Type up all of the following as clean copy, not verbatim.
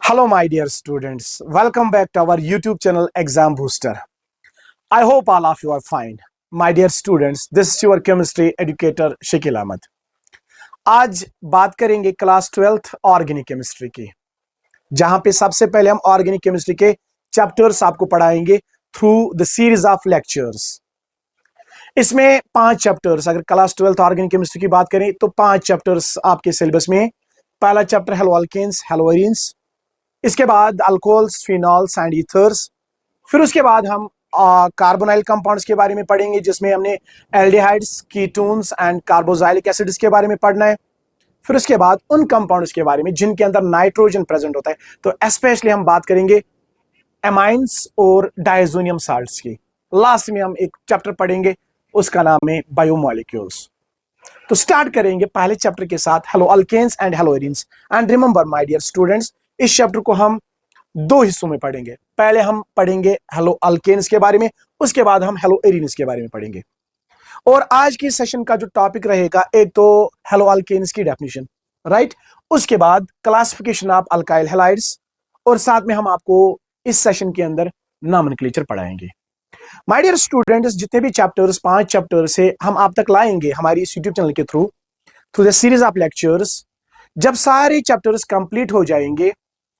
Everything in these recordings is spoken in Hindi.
Hello, my dear students. Welcome back to our YouTube channel Exam Booster. I hope all of you are fine. My dear students, this is your chemistry educator Shakil Ahmed. आज बात करेंगे क्लास 12th ऑर्गेनिक केमिस्ट्री की, जहां पे सबसे पहले हम ऑर्गेनिक केमिस्ट्री के चैप्टर्स आपको पढ़ाएंगे through the series of lectures. इसमें 5 चैप्टर्स, अगर क्लास 12th ऑर्गेनिक केमिस्ट्री की बात करें तो 5 चैप्टर्स आपके सिलेबस में। पहला चैप्टर हेलो अल्केन्स, हेलोइरिन्स, इसके बाद अल्कोहल्स, फिनॉल्स एंड ईथर्स। फिर उसके बाद हम कार्बोनाइल कंपाउंड्स के बारे में पढ़ेंगे, जिसमें हमने aldehydes, ketones and carboxylic acids के बारे में पढ़ना है। फिर उसके बाद उन कंपाउंड्स के बारे में जिनके अंदर नाइट्रोजन प्रेजेंट होता है, तो स्पेशली हम बात करेंगे एमाइंस और डायजोनियम साल्ट्स की। लास्ट में हम एक चैप्टर पढ़ेंगे, उसका नाम है बायोमोलिक्यूल्स। तो स्टार्ट करेंगे पहले चैप्टर के साथ haloalkanes and haloarenes. And remember my dear students, इस चैप्टर को हम 2 हिस्सों में पढ़ेंगे। पहले हम पढ़ेंगे हेलो अल्केन्स के बारे में, उसके बाद हम हेलो एरिन्स के बारे में पढ़ेंगे। और आज की सेशन का जो टॉपिक रहेगा, एक तो हेलो अल्केन्स की डेफिनेशन, राइट, उसके बाद क्लासिफिकेशन ऑफ अल्काइल हैलाइड्स, और साथ में हम आपको इस सेशन के अंदर नॉमेनक्लेचर पढ़ाएंगे। माय डियर स्टूडेंट्स, जितने भी चैप्टर्स 5 चैप्टर से हम आप तक लाएंगे हमारी इस यूट्यूब चैनल के through the series of lectures, जब सारे चैप्टर्स कंप्लीट हो जाएंगे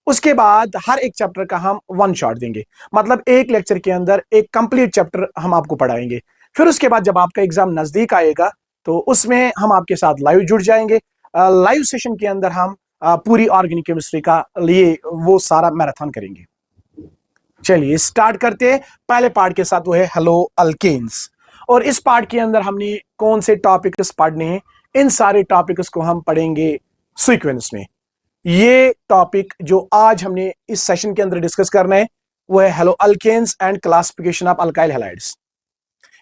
उसके बाद हर एक चैप्टर का हम 1 शॉट देंगे। मतलब एक लेक्चर के अंदर एक कंप्लीट चैप्टर हम आपको पढ़ाएंगे। फिर उसके बाद जब आपका एग्जाम नजदीक आएगा तो उसमें हम आपके साथ लाइव जुड़ जाएंगे। लाइव सेशन के अंदर हम पूरी ऑर्गेनिक केमिस्ट्री का लिए वो सारा मैराथन करेंगे। चलिए स्टार्ट करते हैं पहले पार्ट के साथ, वो है हेलो अल्केन्स। और इस पार्ट के अंदर हमने कौन से टॉपिक्स पढ़ने हैं, इन सारे टॉपिक्स को हम पढ़ेंगे सीक्वेंस में। ये टॉपिक जो आज हमने इस सेशन के अंदर डिस्कस करना है वो है haloalkanes and classification of alkyl halides.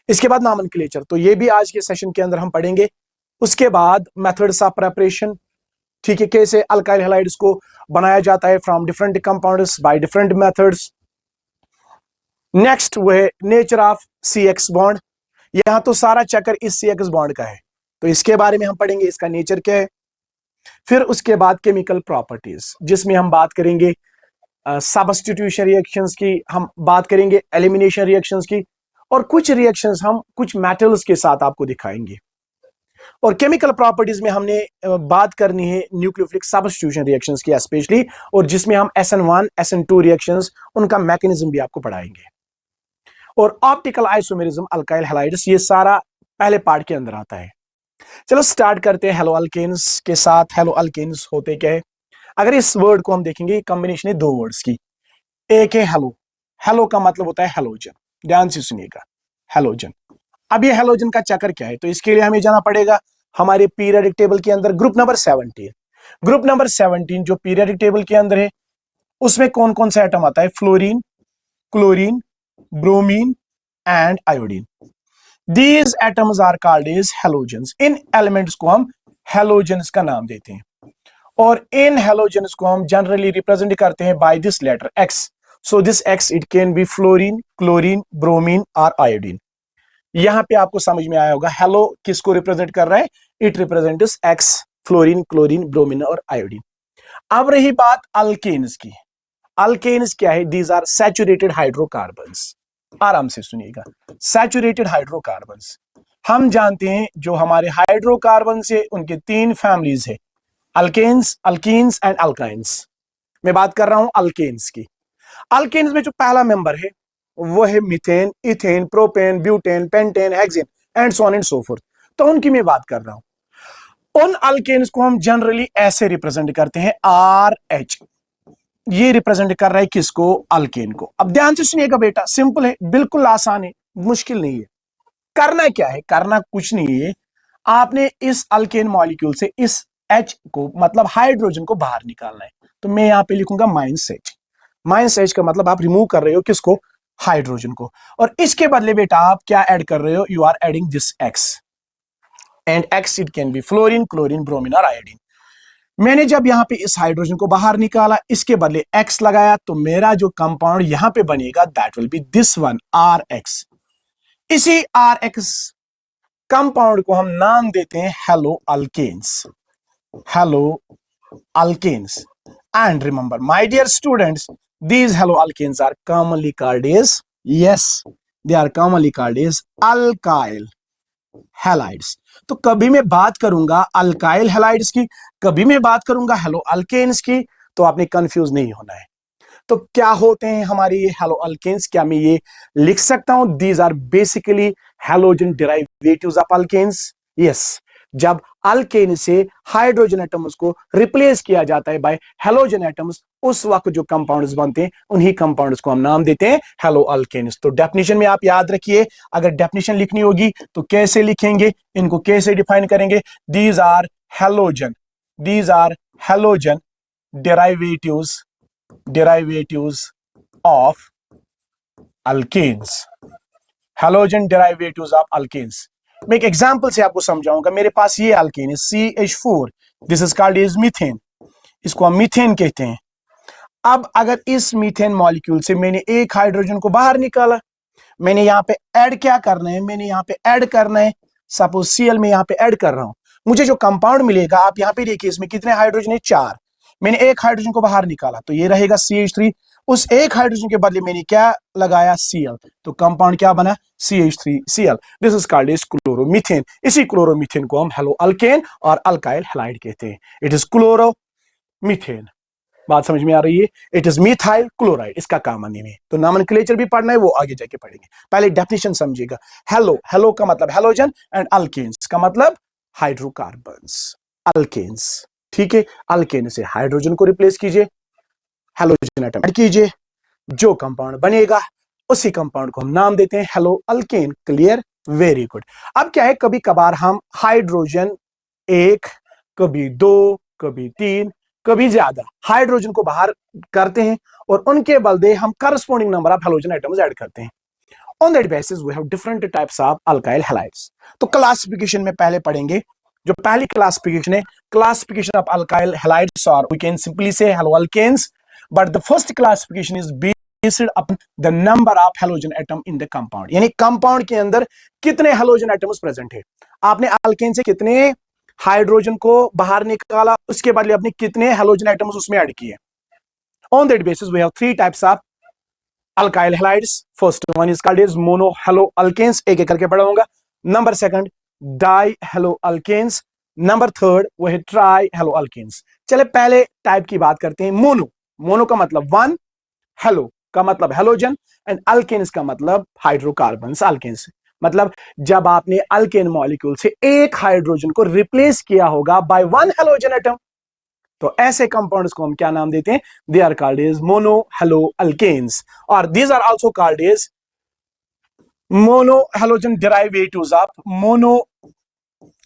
इसके बाद नॉमेनक्लेचर, तो ये भी आज के सेशन के अंदर हम पढ़ेंगे। उसके बाद मेथड्स ऑफ प्रिपरेशन, ठीक है, कैसे अल्काइल हैलाइड्स को बनाया जाता है from different compounds by different methods. Next वो है nature of C X bond. यहां तो सारा चक्कर इस सी एक्स बॉन्ड का है, तो इसके बारे में हम पढ़ेंगे, इसका नेचर क्या है। फिर उसके बाद केमिकल प्रॉपर्टीज, जिसमें हम बात करेंगे सब्स्टिट्यूशन रिएक्शंस की, हम बात करेंगे एलिमिनेशन रिएक्शंस की, और कुछ रिएक्शंस हम कुछ मेटल्स के साथ आपको दिखाएंगे। और केमिकल प्रॉपर्टीज में हमने बात करनी है न्यूक्लियोफिलिक सब्स्टिट्यूशन रिएक्शंस की स्पेशली, और जिसमें हम SN1 SN2 रिएक्शंस, उनका मैकेनिज्म भी आपको पढ़ाएंगे। और ऑप्टिकल आइसोमेरिज्म अल्काइल हैलाइड्स, ये सारा पहले पार्ट के अंदर आता है। चलो स्टार्ट करते हैं हेलो अल्केन्स के साथ। हेलो अल्केन्स होते क्या है? अगर इस वर्ड को हम देखेंगे, कॉम्बिनेशन है 2 वर्ड्स की। एक है हेलो, हेलो का मतलब होता है हेलोजन, ध्यान से सुनिएगा, हेलोजन। अब ये हेलोजन का चक्कर क्या है, तो इसके लिए हमें जाना पड़ेगा हमारे पीरियडिक टेबल के अंदर, ग्रुप नंबर 17। ग्रुप नंबर 17 जो पीरियडिक टेबल के अंदर है, उसमें कौन कौन सा एटम आता है? Fluorine, chlorine, bromine and iodine. These atoms are called as halogens. In elements को हम हेलोजेंस का नाम देते हैं, और इन हेलोजेंस को हम जनरली रिप्रेजेंट करते हैं by this letter X. So this X it can be fluorine, chlorine, bromine और आयोडीन। यहां पे आपको समझ में आया होगा हेलो किसको रिप्रेजेंट कर रहा है, it represents X, fluorine, chlorine, bromine और आयोडीन। अब रही बात अल्केन्स की। अल्केन्स क्या है? These are saturated hydrocarbons. आराम से सुनिएगा, सैचुरेटेड हाइड्रोकार्बन्स। हम जानते हैं जो हमारे हाइड्रोकार्बन से उनके 3 फैमिलीज है, अल्केन्स, अल्कीन्स एंड अल्काइंस। मैं बात कर रहा हूं अल्केन्स की। अल्केन्स में जो पहला मेंबर है वो है methane, ethane, propane, butane, pentane, hexane and so on and so fourth. तो उनकी मैं बात कर रहा हूं। उन अल्केन्स को हम जनरली ऐसे रिप्रेजेंट करते हैं RH। ये रिप्रेजेंट कर रहा है किसको? अल्केन को। अब ध्यान से सुनिएगा बेटा, सिंपल है, बिल्कुल आसान है, मुश्किल नहीं है। करना क्या है? करना कुछ नहीं है, आपने इस अल्केन मॉलिक्यूल से इस H को, मतलब हाइड्रोजन को, बाहर निकालना है। तो मैं यहां पे लिखूंगा -H। -H का मतलब आप रिमूव कर रहे हो किसको? हाइड्रोजन को। और इसके बदले बेटा आप क्या ऐड कर रहे हो? You are adding this X, and X it can be fluorine, chlorine, bromine और आयोडीन। मैंने जब यहां पे इस हाइड्रोजन को बाहर निकाला, इसके बदले X लगाया, तो मेरा जो कंपाउंड यहां पे बनेगा that will be this one, RX। इसी RX कंपाउंड को हम नाम देते हैं haloalkanes. Haloalkanes. And remember, my dear students, these haloalkanes are commonly called as, yes, they are commonly called as alkyl halides. तो कभी मैं बात करूंगा अल्काइल हैलाइड्स की, कभी मैं बात करूंगा हेलोअल्केन्स की, तो आपने कंफ्यूज नहीं होना है। तो क्या होते हैं हमारे ये हेलोअल्केन्स? क्या मैं ये लिख सकता हूं? These are basically halogen derivatives of alkanes. Yes, जब अल्केन से हाइड्रोजन एटम्स को रिप्लेस किया जाता है बाय हेलोजन एटम्स, उस वक्त जो कंपाउंड्स बनते हैं उन्हीं कंपाउंड्स को हम नाम देते हैं हेलोअल्केन्स। तो डेफिनेशन में आप याद रखिए, अगर डेफिनेशन लिखनी होगी तो कैसे लिखेंगे, इनको कैसे डिफाइन करेंगे? These are halogen, these are halogen derivatives of alkenes, halogen derivatives of alkenes। मैं एक एग्जांपल से आपको समझाऊंगा। मेरे पास ये अल्केन है CH4, this is called is methane, इसको हम मीथेन कहते हैं। अब अगर इस मीथेन मॉलिक्यूल से मैंने एक हाइड्रोजन को बाहर निकाला, मैंने यहाँ पे ऐड क्या करना है? मैंने यहाँ पे ऐड करना है, सपोज Cl में यहाँ पे ऐड कर रहा हूं, मुझे जो कंपाउंड मिलेगा, आप यहाँ पे देखिए इसमें कितने हाइड्रोजन है? 4। मैंने एक हाइड्रोजन को बाहर निकाला तो ये रहेगा CH3। उस एक हाइड्रोजन के बदले मैंने क्या लगाया? Cl, तो कंपाउंड क्या बना? CH3Cl। This is called is chloromethane. इसी क्लोरोमीथेन को हम हेलोअल्केन और अल्काइल हैलाइड कहते हैं। It is chloromethane. बात समझ में आ रही है? इट इज मिथाइल क्लोराइड, इसका कॉमन नेम है। तो नॉमेनक्लेचर भी पढ़ना है, वो आगे जाके पढ़ेंगे, पहले डेफिनेशन समझिएगा। हेलो, हेलो का मतलब हेलोजन, एंड अल्केन्स का मतलब हाइड्रोकार्बन्स, अल्केन्स। ठीक है, अल्केन से हाइड्रोजन को रिप्लेस कीजिए, हेलोजन एटम ऐड कीजिए, जो कंपाउंड बनेगा उसी कंपाउंड को हम नाम देते हैं हेलोअल्केन। क्लियर? Very good. अब क्या है, कभी कभार हम हाइड्रोजन 1, कभी 2, कभी 3, कभी ज्यादा हाइड्रोजन को बाहर करते हैं और उनके बदले हम corresponding number of halogen atoms add करते हैं। On that basis we have different types of alkyl halides. तो क्लासिफिकेशन में पहले पढ़ेंगे। जो पहली क्लासिफिकेशन है, क्लासिफिकेशन ऑफ अल्काइल हैलाइड्स, और we can simply say haloalkanes, but the first classification is based upon the number of halogen atom in the compound, यानी कंपाउंड के अंदर कितने हेलोजन एटम्स प्रेजेंट है। आपने अल्केन से कितने हाइड्रोजन को बाहर निकाला, उसके बदले आपने कितने हेलोजन एटम्स उसमें ऐड किए। On that basis we have 3 types of alkyl halides. First one is called is mono haloalkanes, एक एक करके पढ़ाऊंगा। Number second di haloalkanes, number third वो है ट्राई हेलोअल्केन्स। चले पहले टाइप की बात करते हैं, मोनो। मोनो का मतलब 1, हेलो का मतलब हेलोजन, एंड अल्केन्स का मतलब हाइड्रोकार्बन्स। अल्केन्स मतलब जब आपने अल्केन मॉलिक्यूल से एक हाइड्रोजन को रिप्लेस किया होगा बाय 1 हेलोजन एटम, तो ऐसे कंपाउंड्स को हम क्या नाम देते हैं? They are called is mono haloalkanes, और these are also called is mono halogen derivatives of mono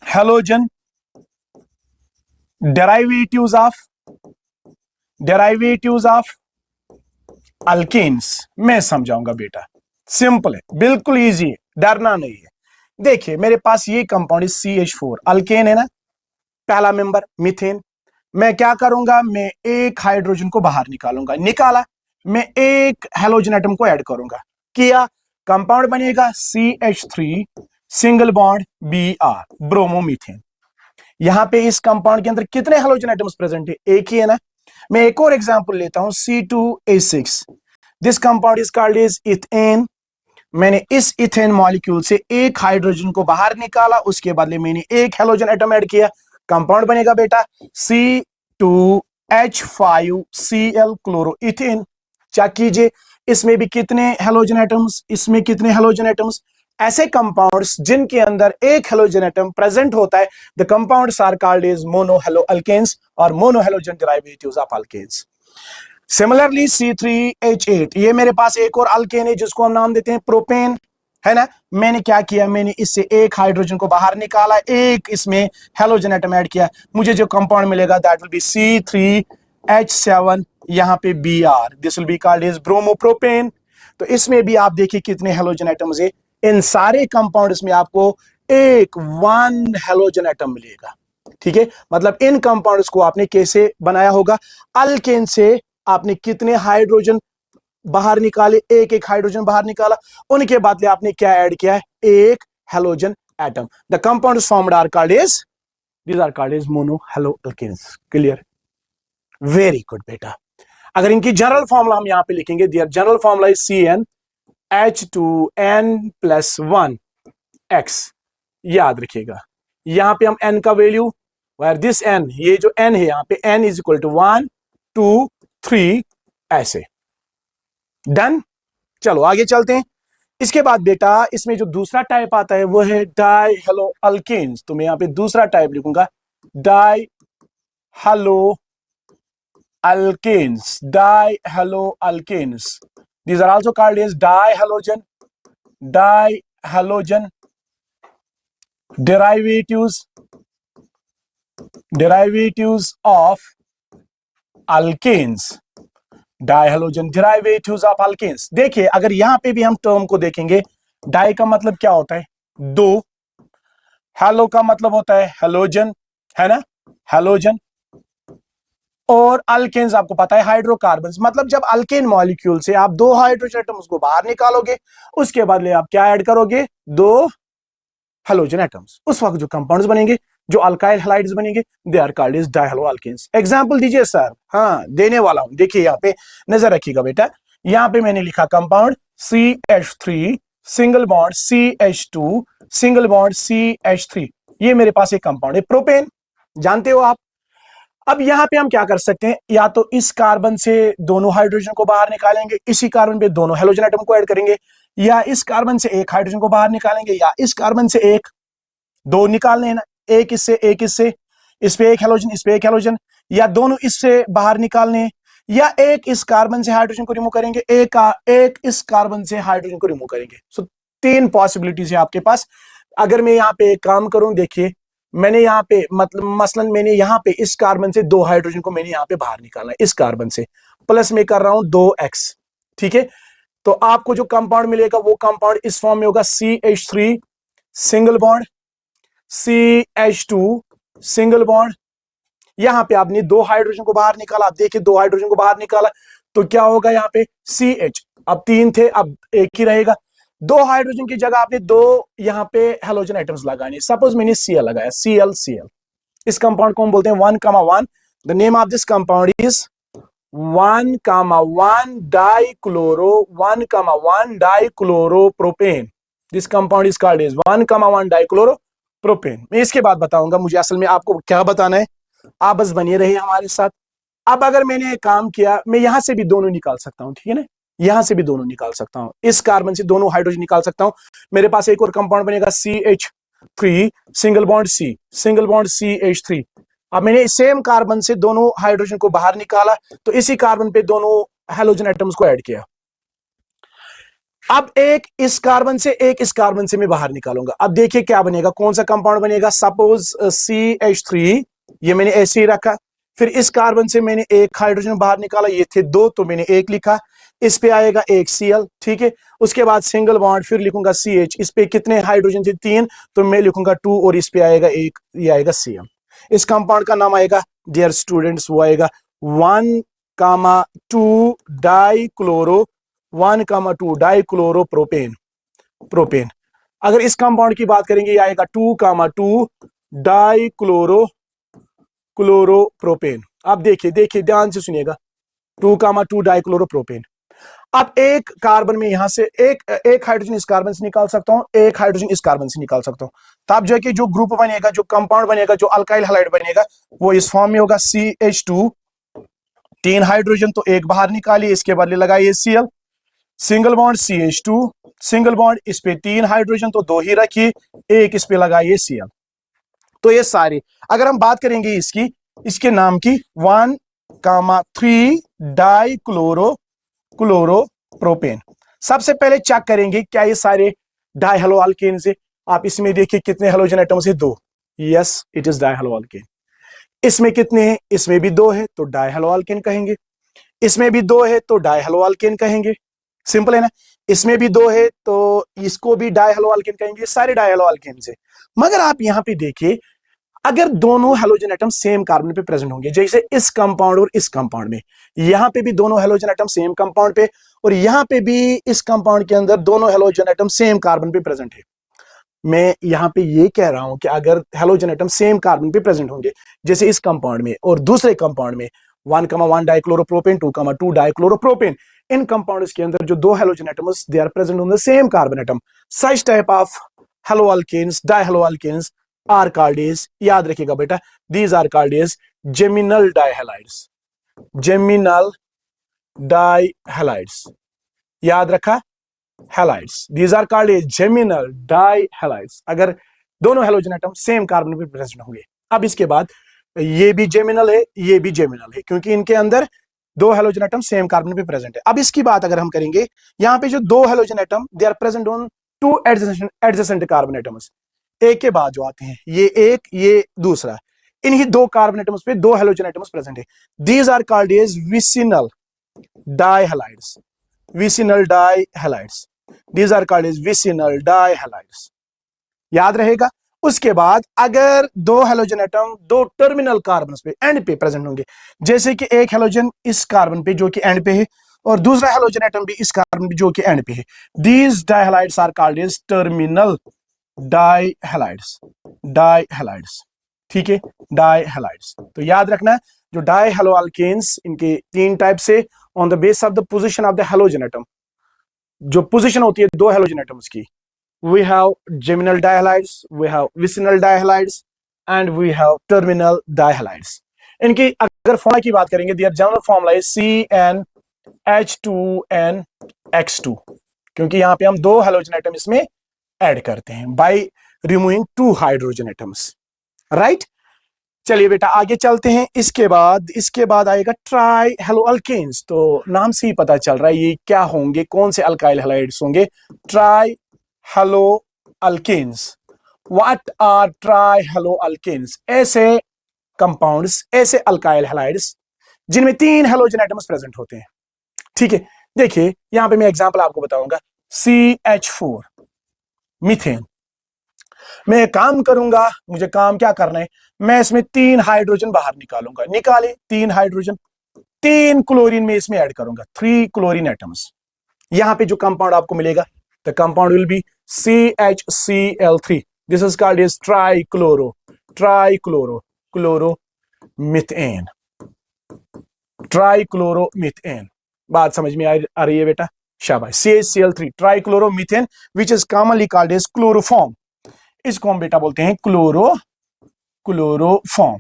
halogen derivatives of alkanes. मैं समझाऊंगा बेटा, सिंपल है, बिल्कुल इजी है, डरना नहीं है। देखिए मेरे पास ये कंपाउंड CH4 अल्केन है ना, पहला मेंबर मीथेन। मैं क्या करूंगा? मैं एक हाइड्रोजन को बाहर निकालूंगा, निकाला, मैं एक हेलोजन एटम को ऐड करूंगा, किया, कंपाउंड बनेगा CH3 single bond Br, bromomethane. यहां पे इस कंपाउंड के अंदर कितने हेलोजन एटम्स प्रेजेंट है? एक ही है ना। मैं एक और एग्जांपल लेता हूं, C2H6, this compound is called is ethane. मैंने इस इथेन मॉलिक्यूल से एक हाइड्रोजन को बाहर निकाला, उसके बदले मैंने एक हेलोजन एटम ऐड किया, कंपाउंड बनेगा बेटा C2H5Cl क्लोरोइथेन। चेक कीजिए इसमें भी कितने हेलोजन एटम्स, इसमें कितने हेलोजन एटम्स। ऐसे कंपाउंड्स जिनके अंदर एक हेलोजन एटम प्रेजेंट होता है, the compounds are called is mono haloalkanes और mono halogen derivatives of alkanes. Similarly C3H8, ये मेरे पास एक और अल्केन है जिसको हम नाम देते हैं प्रोपेन, है ना। मैंने क्या किया? मैंने इससे एक हाइड्रोजन को बाहर निकाला, एक इसमें हेलोजन एटम ऐड किया, मुझे जो कंपाउंड मिलेगा दैट विल बी C3H7, यहाँ पे Br, this will be called is bromopropane. तो इसमें भी आप देखिए कितने हेलोजन एटम्स है। इन सारे कंपाउंड्स में आपको एक 1 हेलोजन एटम मिलेगा। ठीक है, मतलब इन कंपाउंड्स को आपने कैसे बनाया होगा? अल्केन से आपने कितने हाइड्रोजन बाहर निकाले? एक एक हाइड्रोजन बाहर निकाला, उनके बदले आपने क्या ऐड किया है? एक halogen atom. The compounds formed are called is, these are called as mono haloalkanes. Clear? Very good बेटा। अगर इनकी जनरल फॉर्मूला हम यहां पे लिखेंगे, दियर जनरल फॉर्मूला इज CnH2n+1x। याद रखिएगा, यहां पे हम n का वैल्यू, वेयर दिस n, ये जो n है यहां पे n इज इक्वल टू 1 2 3 ऐसे। डन। चलो आगे चलते हैं। इसके बाद बेटा इसमें जो दूसरा टाइप आता है वो है डाई हेलो अल्केन्स। तो मैं यहां पे दूसरा टाइप लिखूंगा, die hello alkanes, dihaloalkanes. These are also called as dihalogen derivatives of alkanes. Dihalogen derivatives of alkanes. देखिए अगर यहां पे भी हम टर्म को देखेंगे, डाई का मतलब क्या होता है, दो, हेलो का मतलब होता है हेलोजन, है ना, हेलोजन, और अल्केन्स आपको पता है हाइड्रोकार्बन्स। मतलब जब अल्केन मॉलिक्यूल से आप दो हाइड्रोजन एटम्स को बाहर निकालोगे, उसके बदले आप क्या ऐड करोगे, दो हेलोजन एटम्स, उस वक्त जो कंपाउंड्स बनेंगे, जो अल्काइल हैलाइड्स बनेंगे, they are called as dihaloalkanes. Example दीजिए सर। हाँ देने वाला हूं, देखिए यहां पे नजर रखिएगा बेटा, यहां पे मैंने लिखा compound CH3 single bond CH2 single bond CH3। ये मेरे पास एक कंपाउंड है प्रोपेन, जानते हो आप। अब यहां पे हम क्या कर सकते हैं, या तो इस कार्बन से दोनों हाइड्रोजन को बाहर निकालेंगे, इसी कार्बन पे दोनों हेलोजन एटम को ऐड करेंगे, या इस कार्बन से एक हाइड्रोजन को बाहर निकालेंगे, या इस कार्बन से एक, दो निकालने हैं ना, एक इससे एक इससे, इस पे एक हेलोजन इस पे एक हेलोजन, या दोनों इससे बाहर निकालने हैं, या एक इस कार्बन से हाइड्रोजन को रिमूव करेंगे, एक इस कार्बन से हाइड्रोजन को रिमूव करेंगे। सो तीन पॉसिबिलिटीज है आपके पास। अगर मैं यहाँ पे एक काम करूं, देखिए मैंने यहाँ पे मतलब मसलन मैंने यहाँ पे इस कार्बन से दो हाइड्रोजन को मैंने यहाँ पे बाहर निकालना है, इस कार्बन से, प्लस में कर रहा हूं 2x, ठीक है। तो आपको जो कंपाउंड मिलेगा वो कंपाउंड इस फॉर्म में होगा CH3 single bond CH2 single bond. यहां पे आपने दो हाइड्रोजन को बाहर निकाला, आप देखिए दो हाइड्रोजन को बाहर निकाला तो क्या होगा यहाँ पे CH, अब तीन थे अब एक ही रहेगा, दो हाइड्रोजन की जगह आपने दो यहाँ पे हेलोजन आइटम्स लगाने। सपोज मैंने Cl लगाया, Cl। इस कंपाउंड को हम बोलते हैं 1,1। The name of this compound is 1,1 dichloro 1,1 dichloropropane. This compound is called is 1,1 dichloropropane. मैं इसके बाद बताऊंगा मुझे असल में आपको क्या बताना है, आप बस बने रहिए हमारे साथ। अब अगर मैंने एक काम किया, मैं यहां से भी दोनों निकाल सकता हूं, ठीक है ना, यहां से भी दोनों निकाल सकता हूं, इस कार्बन से दोनों हाइड्रोजन निकाल सकता हूं। मेरे पास एक और कंपाउंड बनेगा CH3 सिंगल बॉन्ड CH3। अब मैंने सेम कार्बन से दोनों हाइड्रोजन को बाहर निकाला, तो इसी कार्बन पे दोनों हेलोजन एटम्स को ऐड किया। अब एक इस कार्बन से एक इस कार्बन से मैं बाहर निकालूंगा। अब देखिए क्या बनेगा, कौन सा कंपाउंड बनेगा। सपोज CH3 ये मैंने ऐसे ही रखा, फिर इस कार्बन से मैंने एक हाइड्रोजन बाहर निकाला, ये थे दो तो मैंने एक लिखा, इस पे आएगा एक Cl, ठीक है। उसके बाद सिंगल बॉन्ड, फिर लिखूंगा CH, इस पे कितने हाइड्रोजन थे, तीन, तो मैं लिखूंगा 2 और इस पे आएगा एक, ये आएगा Cl। इस कंपाउंड का नाम आएगा डियर स्टूडेंट्स, वो आएगा 1,2 डाइक्लोरो 1,2 डाइक्लोरोप्रोपेन प्रोपेन। अगर इस कंपाउंड की बात करेंगे, ये आएगा 2,2 डाइक्लोरो क्लोरोप्रोपेन। अब देखिए ध्यान से सुनिएगा, 2,2 डाइक्लोरोप्रोपेन। अब एक कार्बन में यहां से एक हाइड्रोजन इस कार्बन से निकाल सकता हूं, एक हाइड्रोजन इस कार्बन से निकाल सकता हूं। तब जो है कि जो ग्रुप बनेगा, जो कंपाउंड बनेगा, जो अल्काइल हैलाइड बनेगा, वो इस फॉर्म में होगा CH2 तीन हाइड्रोजन तो एक बाहर निकालिए, इसके बदले लगाइए Cl, single bond CH2 single bond, इस पे तीन हाइड्रोजन तो दो ही रखिए, एक इस पे लगाइए Cl। तो ये सारे अगर हम बात करेंगे इसकी, इसके नाम की 1,3 डाइक्लोरोप्रोपेन। सबसे पहले चेक करेंगे क्या ये सारे डाइहेलोअल्केन से। आप इसमें देखिए कितने हेलोजन एटम्स है, दो, यस इट इज डाइहेलोअल्केन। इसमें कितने हैं, इसमें भी दो है तो डाइहेलोअल्केन कहेंगे, इसमें भी दो है तो डाइहेलोअल्केन कहेंगे, सिंपल है ना। इसमें भी दो है तो इसको भी डाइहेलोअल्केन कहेंगे, सारे डाइहेलोअल्केन से। मगर आप यहां पे देखिए, अगर दोनों हेलोजन एटम सेम कार्बन पे प्रेजेंट होंगे, जैसे इस कंपाउंड और इस कंपाउंड में, यहां पे भी दोनों हेलोजन एटम सेम कंपाउंड पे, और यहां पे भी इस कंपाउंड के अंदर दोनों हेलोजन एटम सेम कार्बन पे प्रेजेंट है। मैं यहां पे ये कह रहा हूं कि अगर हेलोजन एटम सेम कार्बन पे प्रेजेंट होंगे, जैसे इस कंपाउंड में और दूसरे कंपाउंड में, 1,1 डाइक्लोरोप्रोपेन, 2,2 डाइक्लोरोप्रोपेन। इन कंपाउंड्स के अंदर जो दो halogen atoms they are present on the same carbon atom. Such type of halo alkanes, dihalo alkanes are called as, याद रखिएगा बेटा, these are called as geminal dihalides. Geminal dihalides, याद रखा, halides, these are called as geminal dihalides, अगर दोनों हेलोजन एटम सेम कार्बन पे प्रेजेंट होंगे। अब इसके बाद ये भी जेमिनल है, ये भी जेमिनल है, क्योंकि इनके अंदर दो हेलोजन एटम सेम कार्बन पे प्रेजेंट है। अब इसकी बात अगर हम करेंगे, यहां पे जो दो halogen atom they are present on two adjacent carbon atoms, एक के बाद जो आते हैं, ये एक, ये दूसरा, इन्हीं दो कार्बन एटम्स पे दो हेलोजन एटम्स प्रेजेंट है। These are called as vicinal dihalides, vicinal dihalides, these are called as vicinal dihalides, याद रहेगा। उसके बाद अगर दो हेलोजन एटम दो टर्मिनल कार्बन पे एंड पे प्रेजेंट होंगे, जैसे कि एक हेलोजन इस कार्बन पे जो कि एंड पे है और दूसरा हेलोजन एटम भी इस कार्बन पे जो कि एंड पे है, these dihalides are called as terminal dihalides, dihalides, ठीक है, डाइहैलाइड्स। तो याद रखना, जो डाइहेलो अल्केन्स, इनके तीन टाइप से on the base of the position of the halogen atom, जो पोजीशन होती है दो हेलोजन एटम्स की, we have geminal dihalides, we have vicinal dihalides, and we have terminal dihalides. इनकी अगर फॉर्मूला की बात करेंगे, दियर जनरल फॉर्मूला है CnH2nX2, क्योंकि यहां पे हम दो हेलोजन एटम इसमें ऐड करते हैं by removing two hydrogen atoms, right. चलिए बेटा आगे चलते हैं। इसके बाद आएगा ट्राई हेलो अल्केन्स। तो नाम से ही पता चल रहा है ये क्या होंगे, कौन से अल्काइल हैलाइड्स होंगे, trihaloalkanes. What are trihaloalkanes? ऐसे कंपाउंड्स, ऐसे अल्काइल हैलाइड्स जिनमें तीन हेलोजन एटम्स प्रेजेंट होते हैं, ठीक है। देखिए यहां पे मैं एग्जांपल आपको बताऊंगा, CH4 मीथेन। मैं एक काम करूंगा, मुझे काम क्या करना है, मैं इसमें तीन हाइड्रोजन बाहर निकालूंगा, निकाले तीन हाइड्रोजन, तीन क्लोरीन में इसमें ऐड करूंगा, 3 क्लोरीन एटम्स। यहां पे जो कंपाउंड आपको मिलेगा, the compound will be CHCl3। This is called as chloromethane, trichloromethane. बात समझ में आ रही है बेटा, शाबाश। CHCl3 trichloromethane which is commonly called as chloroform. इसको हम बेटा बोलते हैं chloroform.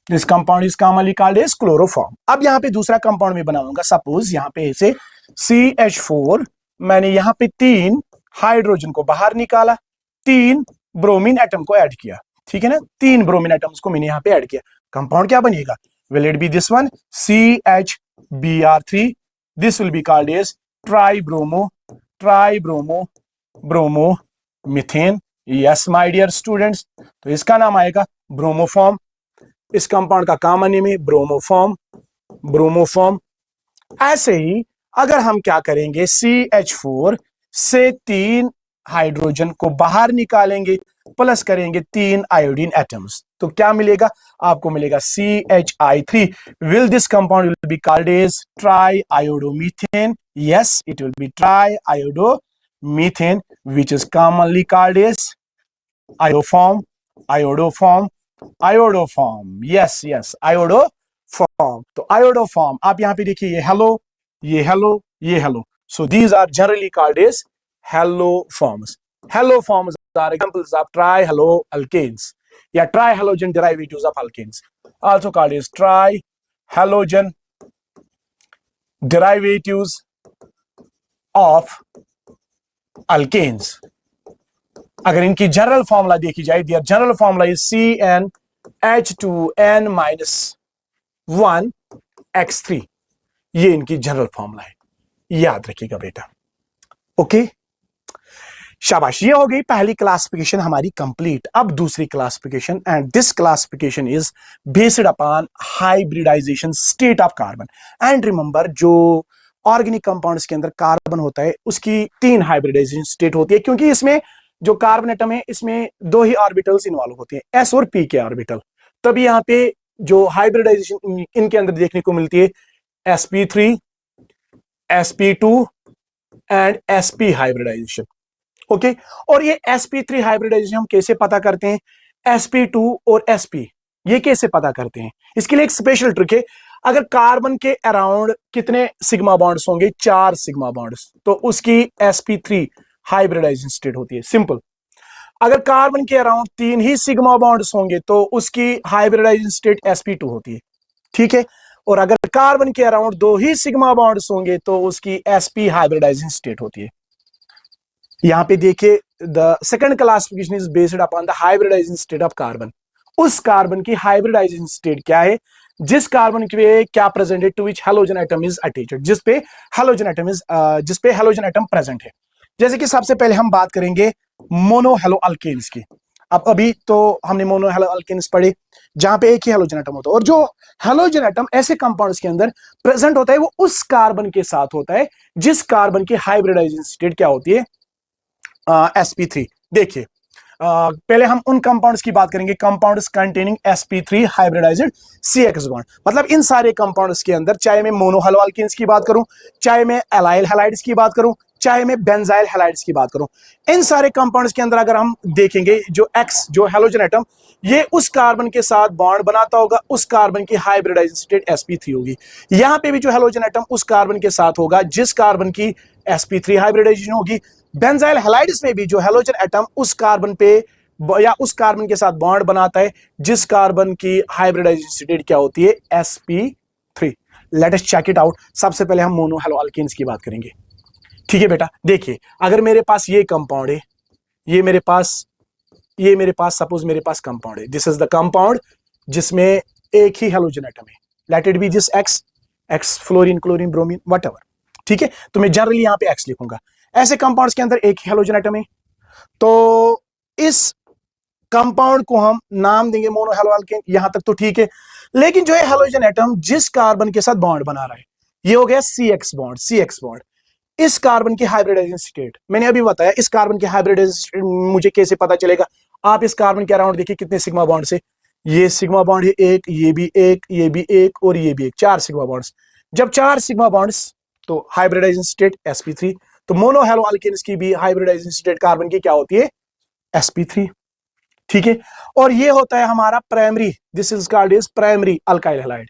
This compound is commonly called as chloroform. अब यहां पे दूसरा कंपाउंड में बनाऊंगा, सपोज यहां पे ऐसे CH4, मैंने यहां पे तीन हाइड्रोजन को बाहर निकाला, तीन ब्रोमीन एटम को ऐड किया, ठीक है ना, तीन ब्रोमीन एटम्स को मैंने यहां पे ऐड किया। कंपाउंड क्या बनेगा? Will it be this one, CHBr3। This will be called as bromomethane. Yes my dear students, तो इसका नाम आएगा ब्रोमोफॉर्म। इस कंपाउंड का कॉमन नेम है ब्रोमोफॉर्म। ऐसे ही अगर हम क्या करेंगे, CH4 से तीन हाइड्रोजन को बाहर निकालेंगे, प्लस करेंगे तीन आयोडीन एटम्स, तो क्या मिलेगा आपको? मिलेगा CHI3। Will this compound will be called as tri iodomethane. Yes, it will be tri iodomethane which is commonly called as iodoform. Yes yes, iodoform. तो आयोडोफॉर्म आप यहां पे देखिए, ये हेलो, ये हेलो, ये halo, so these are generally called as haloforms. Haloforms are examples of trihaloalkanes, yeah, trihalogen derivatives of alkanes, also called as trihalogen derivatives of alkanes. अगर इनकी जनरल फॉर्मूला देखी जाए, दियर जनरल फॉर्मूला इज CnH2n-1x3। ये इनकी जनरल फॉर्मूला है, याद रखिएगा बेटा, ओके। शाबाश, ये हो गई पहली क्लासिफिकेशन हमारी कंप्लीट। अब दूसरी classification, and this classification is based upon hybridisation state of carbon. And remember, जो ऑर्गेनिक कंपाउंड्स के अंदर कार्बन होता है उसकी तीन हाइब्रिडाइजेशन स्टेट होती है, क्योंकि इसमें जो कार्बन एटम है इसमें दो ही ऑर्बिटल्स इन्वॉल्व होते हैं, S और P के ऑर्बिटल। तभी यहाँ पे जो हाइब्रिडाइजेशन इनके अंदर देखने को मिलती है, sp3, sp2 and sp hybridisation, okay. और ये sp3 हाइब्रिडाइजेशन हम कैसे पता करते हैं? sp2 और sp ये कैसे पता करते हैं? इसके लिए एक स्पेशल ट्रिक है। अगर कार्बन के अराउंड कितने सिग्मा बॉन्ड्स होंगे? 4 सिग्मा बॉन्ड्स, तो उसकी sp3 हाइब्रिडाइजेशन स्टेट होती है। सिंपल। अगर कार्बन के अराउंड 3 ही सिग्मा बॉन्ड्स होंगे तो उसकी हाइब्रिडाइजेशन स्टेट sp2 होती है। ठीक है। और अगर कार्बन के अराउंड 2 ही सिग्मा बॉन्ड्स होंगे तो उसकी sp हाइब्रिडाइजेशन स्टेट होती है। यहां पे देखिए, the second classification is based upon the hybridisation state of carbon. उस कार्बन की हाइब्रिडाइजेशन स्टेट क्या है? जिस कार्बन के क्या प्रेजेंट है to which halogen atom is attached, जिस पे हैलोजन एटम प्रेजेंट है। जैसे कि सबसे पहले हम बात करेंगे मोनो हेलो अल्केन्स की। अब अभी तो हमने मोनो हेलो अल्केन्स पढ़े जहां पे एक ही हैलोजन एटम होता है, और जो हैलोजन एटम ऐसे कंपाउंड्स के अंदर प्रेजेंट होता है वो उस कार्बन के साथ होता है जिस कार्बन की हाइब्रिडाइजेशन स्टेट क्या होती है? sp3। देखिए, पहले हम उन कंपाउंड्स की बात करेंगे, compounds containing sp3 hybridised CX bond. मतलब इन सारे कंपाउंड्स के अंदर, चाहे मैं मोनो हेलो अल्केन्स की बात करूं, चाहे मैं एलाइल हैलाइड्स की बात करूं, चाहे मैं बेंजाइल हैलाइड्स की बात करूं, इन सारे कंपाउंड्स के अंदर अगर हम देखेंगे जो X, जो हैलोजन एटम, ये उस कार्बन के साथ बॉन्ड बनाता होगा, उस कार्बन की हाइब्रिडाइजेशन स्टेट sp3 होगी। यहां पे भी जो हैलोजन एटम उस कार्बन के साथ होगा जिस कार्बन की sp3 हाइब्रिडाइजेशन होगी। बेंजाइल हैलाइड्स में भी जो हैलोजन एटम उस कार्बन पे या उस कार्बन के साथ बॉन्ड बनाता है जिस कार्बन की हाइब्रिडाइजेशन स्टेट क्या होती है? sp3। Let us check it out. सबसे पहले हम मोनो हेलो अल्केन्स की बात करेंगे। ठीक है बेटा, देखिए, अगर मेरे पास ये कंपाउंड है, ये मेरे पास सपोज मेरे पास कंपाउंड है, दिस इज द कंपाउंड जिसमें एक ही हैलोजन एटम है। Let it be this x fluorine, chlorine, bromine, whatever. ठीक है, तो मैं जनरली यहां पे एक्स लिखूंगा। ऐसे कंपाउंड्स के अंदर एक ही हैलोजन एटम है, तो इस कंपाउंड को हम नाम देंगे मोनो हेलो अल्केन। यहां तक तो ठीक है। लेकिन जो है हैलोजन एटम जिस कार्बन के साथ बॉन्ड बना रहा है, ये हो गया CX बॉन्ड। इस कार्बन की हाइब्रिडाइजेशन स्टेट मैंने अभी बताया। इस कार्बन की हाइब्रिडाइजेशन स्टेट मुझे कैसे पता चलेगा? आप इस कार्बन के अराउंड देखिए कितने सिग्मा बॉन्ड से, ये सिग्मा बॉन्ड है एक, ये भी एक, ये भी एक, और ये भी एक, 4 सिग्मा बॉन्ड्स। जब 4 सिग्मा बॉन्ड्स, तो हाइब्रिडाइजेशन स्टेट sp3। तो मोनो हेलो अल्केन्स की भी हाइब्रिडाइजेशन स्टेट कार्बन की क्या होती है? sp3। ठीक है। और ये होता है हमारा primary, this is called is primary alkyl halide.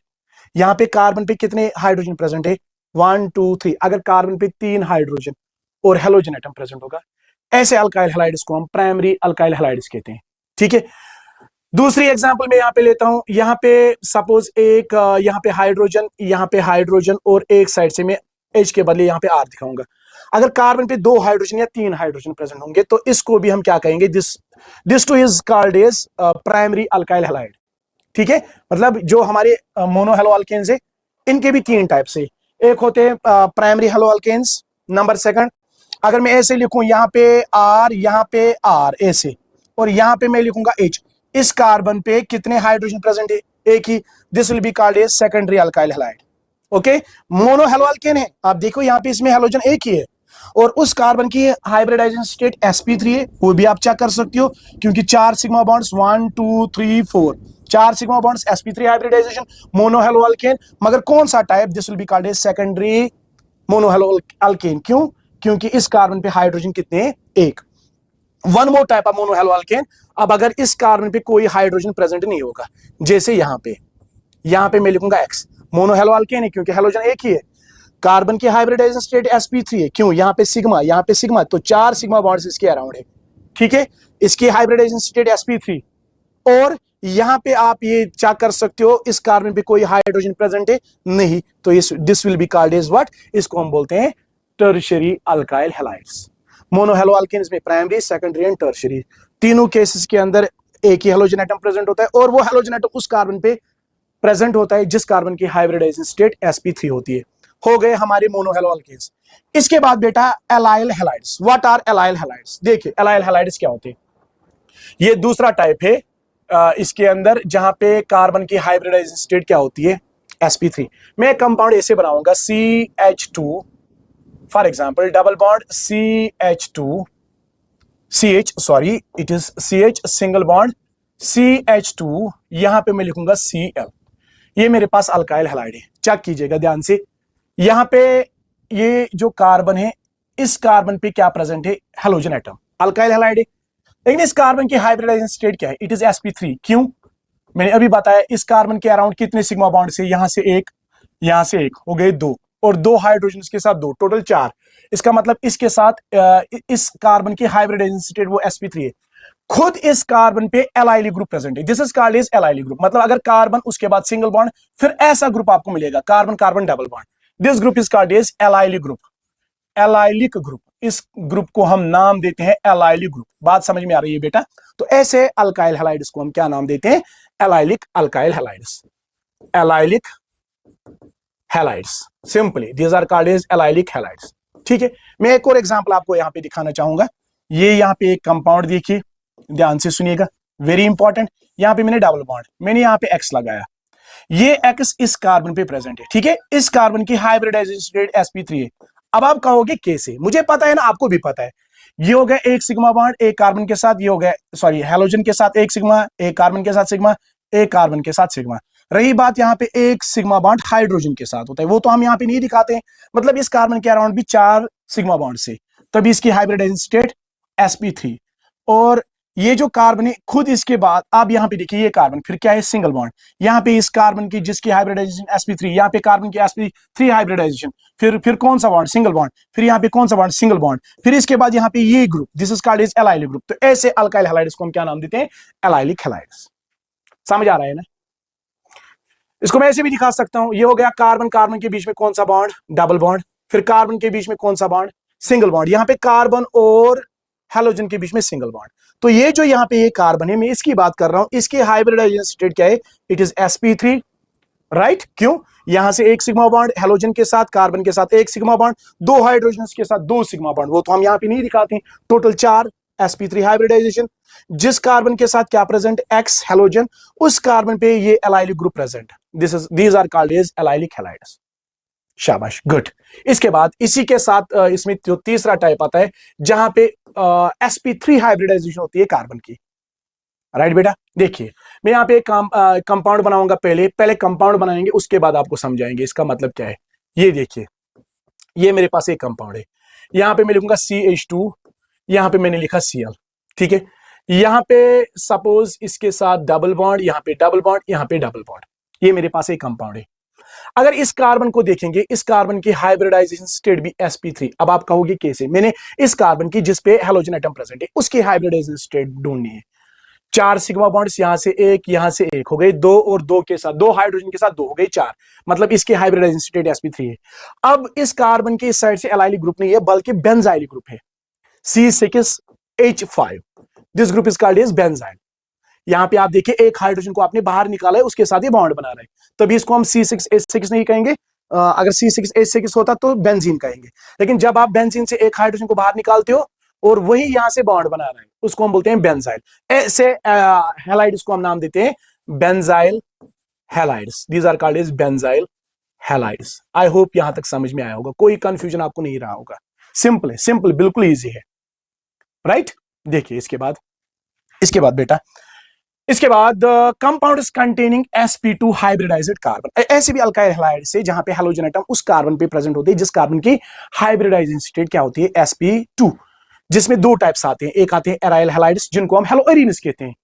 यहां पे कार्बन पे कितने हाइड्रोजन प्रेजेंट है? 1 2 3। अगर कार्बन पे 3 हाइड्रोजन और हैलोजन एटम प्रेजेंट होगा, ऐसे अल्काइल हैलाइड्स को हम प्राइमरी अल्काइल हैलाइड्स कहते हैं। ठीक है। दूसरी एग्जांपल मैं यहां पे लेता हूं। यहां पे सपोज एक यहां पे हाइड्रोजन और एक साइड से मैं H के बदले यहां पे R दिखाऊंगा। अगर कार्बन पे 2 हाइड्रोजन या 3 हाइड्रोजन प्रेजेंट होंगे तो इसको भी हम क्या कहेंगे? This too is called as primary alkyl halide. ठीक है। मतलब जो हमारे मोनो हेलो अल्केन्स है, इनके भी 3 टाइप्स है। एक होते हैं primary haloalkanes. Number second, अगर मैं ऐसे लिखूं, यहाँ पे R, यहाँ पे R ऐसे, और यहाँ पे मैं लिखूंगा H। इस कार्बन पे कितने हाइड्रोजन प्रेजेंट है? एक ही। This will be called as secondary alkyl halide. Okay. Mono hello alkane है, आप देखो यहाँ पे इसमें हैलोजन एक ही है, और उस कार्बन की हाइब्रिडाइजेशन स्टेट sp3 है, वो भी आप चेक कर सकते हो, क्योंकि 4 sigma bonds, 1 2 3 4, 4 sigma bonds, sp3 hybridisation, mono hello alkane. मगर कौन सा type? This will be called as secondary mono hello alkane. क्यों? क्योंकि इस कार्बन पे हाइड्रोजन कितने हैं? एक। One more type of mono hello alkane. अब अगर इस कार्बन पे कोई हाइड्रोजन प्रेजेंट नहीं होगा, जैसे यहां पे मैं लिखूंगा X, मोनो हेलो अल्केन है क्योंकि हैलोजन एक ही है। कार्बन की हाइब्रिडाइजेशन स्टेट sp3 है, क्यों? यहाँ पे सिग्मा, तो 4 सिग्मा बॉन्ड्स इसके अराउंड है। ठीक है। इसकी हाइब्रिडाइजेशन स्टेट sp3। और यहां पे आप ये चेक कर सकते हो, इस कार्बन पे कोई हाइड्रोजन प्रेजेंट है नहीं, तो this will be called as what? इसको हम बोलते हैं tertiary alkyl halides. Monohaloalkanes में प्राइमरी, सेकेंडरी एंड टर्शियरी, तीनों केसेस के अंदर एक ही हैलोजन एटम प्रेजेंट होता है, और वो हैलोजन एटम उस कार्बन पे प्रेजेंट होता है जिस कार्बन की हाइब्रिडाइजेशन स्टेट sp3 होती है। हो गए हमारे मोनो हेलो अल्केन्स। इसके बाद बेटा allyl halides. What are allyl halides? देखिए, एलाइल हैलाइड्स क्या होते हैं? ये दूसरा टाइप है इसके अंदर जहां पे कार्बन की हाइब्रिडाइजेशन स्टेट क्या होती है? sp3। मैं कंपाउंड ऐसे बनाऊंगा, CH2, for example double bond sorry it is CH single bond CH2, यहां पे मैं लिखूंगा Cl। ये मेरे पास अल्काइल हैलाइड है। चेक कीजिएगा ध्यान से, यहां पे ये जो कार्बन है, इस कार्बन पे क्या प्रेजेंट है? हैलोजन एटम, अल्काइल हैलाइड है। लेकिन इस कार्बन की हाइब्रिडाइजेशन स्टेट क्या है? It is sp3। क्यों? मैंने अभी बताया इस कार्बन के अराउंड कितने सिग्मा बॉन्ड से, यहां से एक, यहां से एक, हो गए दो, और दो हाइड्रोजन के साथ दो, टोटल चार। इसका मतलब इसके साथ इस कार्बन की हाइब्रिडाइजेशन स्टेट वो sp3 है। खुद इस कार्बन पे एलाइली ग्रुप प्रेजेंट है, this is called as allylic group. मतलब अगर कार्बन उसके बाद सिंगल बॉन्ड, फिर ऐसा ग्रुप आपको मिलेगा carbon carbon double bond, this group is called as allylic group, allylic group. इस ग्रुप को हम नाम देते हैं एलाइलिक ग्रुप। बात समझ में आ रही है बेटा? तो ऐसे अल्काइल हैलाइड्स को हम क्या नाम देते हैं? Allylic alkyl halides, allylic halides, simply these are called as allylic halides. ठीक है, मैं एक और एग्जांपल आपको यहां पे दिखाना चाहूंगा। ये यहां पे एक कंपाउंड देखिए, ध्यान से सुनिएगा, वेरी इंपॉर्टेंट। यहां पे मैंने डबल बॉन्ड, मैंने यहां पे एक्स लगाया, ये एक्स इस कार्बन पे प्रेजेंट है। ठीक है, इस कार्बन की हाइब्रिडाइजेशन स्टेट sp3 है। अब आप कहोगे कैसे? मुझे पता है ना, आपको भी पता है। ये हो गया एक सिग्मा बॉन्ड एक कार्बन के साथ, ये हो गया सॉरी हैलोजन के साथ एक सिग्मा, एक कार्बन के साथ सिग्मा, एक कार्बन के साथ सिग्मा। रही बात यहाँ पे एक सिग्मा बॉन्ड हाइड्रोजन के साथ होता है, वो तो हम यहाँ पे नहीं दिखाते हैं। मतलब इस कार्बन के अराउंड भी चार सिग्मा बॉन्ड से, तभी इसकी हाइब्रिडाइजेशन स्टेट sp3। और ये जो कार्बन है खुद इसके बाद आप यहाँ पे देखिए, ये कार्बन फिर क्या है? Single bond. यहाँ पे इस कार्बन की जिसकी हाइब्रिडाइजेशन sp3, यहाँ पे कार्बन की sp3 हाइब्रिडाइजेशन, फिर कौन सा बॉन्ड? Single bond. फिर यहाँ पे कौन सा बॉन्ड? Single bond. फिर इसके बाद यहाँ पे ये group, this is called as allylic group. तो ऐसे अल्काइल हैलाइड्स को हम क्या नाम देते हैं? Allylic halides. समझ आ रहा है ना? इसको मैं ऐसे भी दिखा सकता हूं, ये हो गया कार्बन कार्बन के बीच में कौन सा बॉन्ड? Double bond. फिर कार्बन के बीच में कौन सा बॉन्ड? Single bond. यहाँ पे कार्बन और हैलोजन के बीच में सिंगल बॉन्ड। तो ये जो यहाँ पे ये कार्बन है, मैं इसकी बात कर रहा हूं, इसकी हाइब्रिडाइजेशन स्टेट क्या है? It is sp3, right? क्यों? यहां से एक सिग्मा बॉन्ड हैलोजन के साथ, कार्बन के साथ एक सिग्मा बॉन्ड, दो हाइड्रोजन के साथ दो सिग्मा बॉन्ड, वो तो हम यहाँ पे नहीं दिखाते। टोटल चार, sp3 हाइब्रिडाइजेशन। जिस कार्बन के साथ क्या प्रेजेंट? एक्स हैलोजन, उस कार्बन पे ये allylic group present. These are called as allylic halides. शाबाश, गुड। इसके बाद इसी के साथ इसमें जो तीसरा टाइप आता है, जहां पे sp3 हाइब्रिडाइजेशन होती है कार्बन की, राइट बेटा? देखिए, मैं यहाँ पे एक कंपाउंड बनाऊंगा, पहले पहले कंपाउंड बनाएंगे, उसके बाद आपको समझाएंगे इसका मतलब क्या है। ये देखिए, ये मेरे पास एक कंपाउंड है, यहाँ पे मैं लिखूंगा CH2, यहाँ पे मैंने लिखा Cl। ठीक है, यहाँ पे सपोज इसके साथ डबल बॉन्ड, यहाँ पे डबल बॉन्ड, यहाँ पे डबल बॉन्ड, ये मेरे पास एक कंपाउंड है। अगर इस कार्बन को देखेंगे, इस कार्बन की हाइब्रिडाइजेशन स्टेट भी sp3। अब आप कहोगे कैसे? मैंने इस कार्बन की जिस पे हैलोजन एटम प्रेजेंट है उसकी हाइब्रिडाइजेशन स्टेट ढूंढनी है। चार सिग्मा बॉन्ड्स, यहां से एक, यहां से एक, हो गए दो, और दो के साथ दो हाइड्रोजन के साथ दो, हो गए चार। मतलब इसकी हाइब्रिडाइजेशन स्टेट sp3 है। अब इस कार्बन के इस साइड से एलाइलिक ग्रुप नहीं है, बल्कि बेंजाइलिक ग्रुप है, C6H5। This group is called as benzyl. यहाँ पे आप देखिए, एक हाइड्रोजन को आपने बाहर निकाला है, उसके साथ ही बॉन्ड बना रहे हैं, तभी इसको हम C6H6 नहीं कहेंगे। अगर C6H6 होता तो बेंजीन कहेंगे। लेकिन जब आप बेंजीन से एक हाइड्रोजन को बाहर निकालते हो और वही यहां से बॉन्ड बना रहे हैं, उसको हम बोलते हैं बेंजाइल। ऐसे हैलाइड्स को हम नाम देते हैं benzyl halides. These are called as benzyl halides. I hope यहां तक समझ में आया होगा, कोई कंफ्यूजन आपको नहीं रहा होगा। सिंपल है, सिंपल, बिल्कुल इजी है, राइट? देखिए इसके बाद बेटा, इसके बाद compounds containing sp2 hybridised carbon. ऐसे भी अल्काइल हैलाइड से जहां पे हैलोजन एटम उस कार्बन पे प्रेजेंट होते हैं जिस कार्बन की हाइब्रिडाइजेशन स्टेट क्या होती है? sp2। जिसमें दो टाइप्स आते हैं, एक आते हैं एराइल हैलाइड्स जिनको हम हेलोएरिन्स कहते हैं।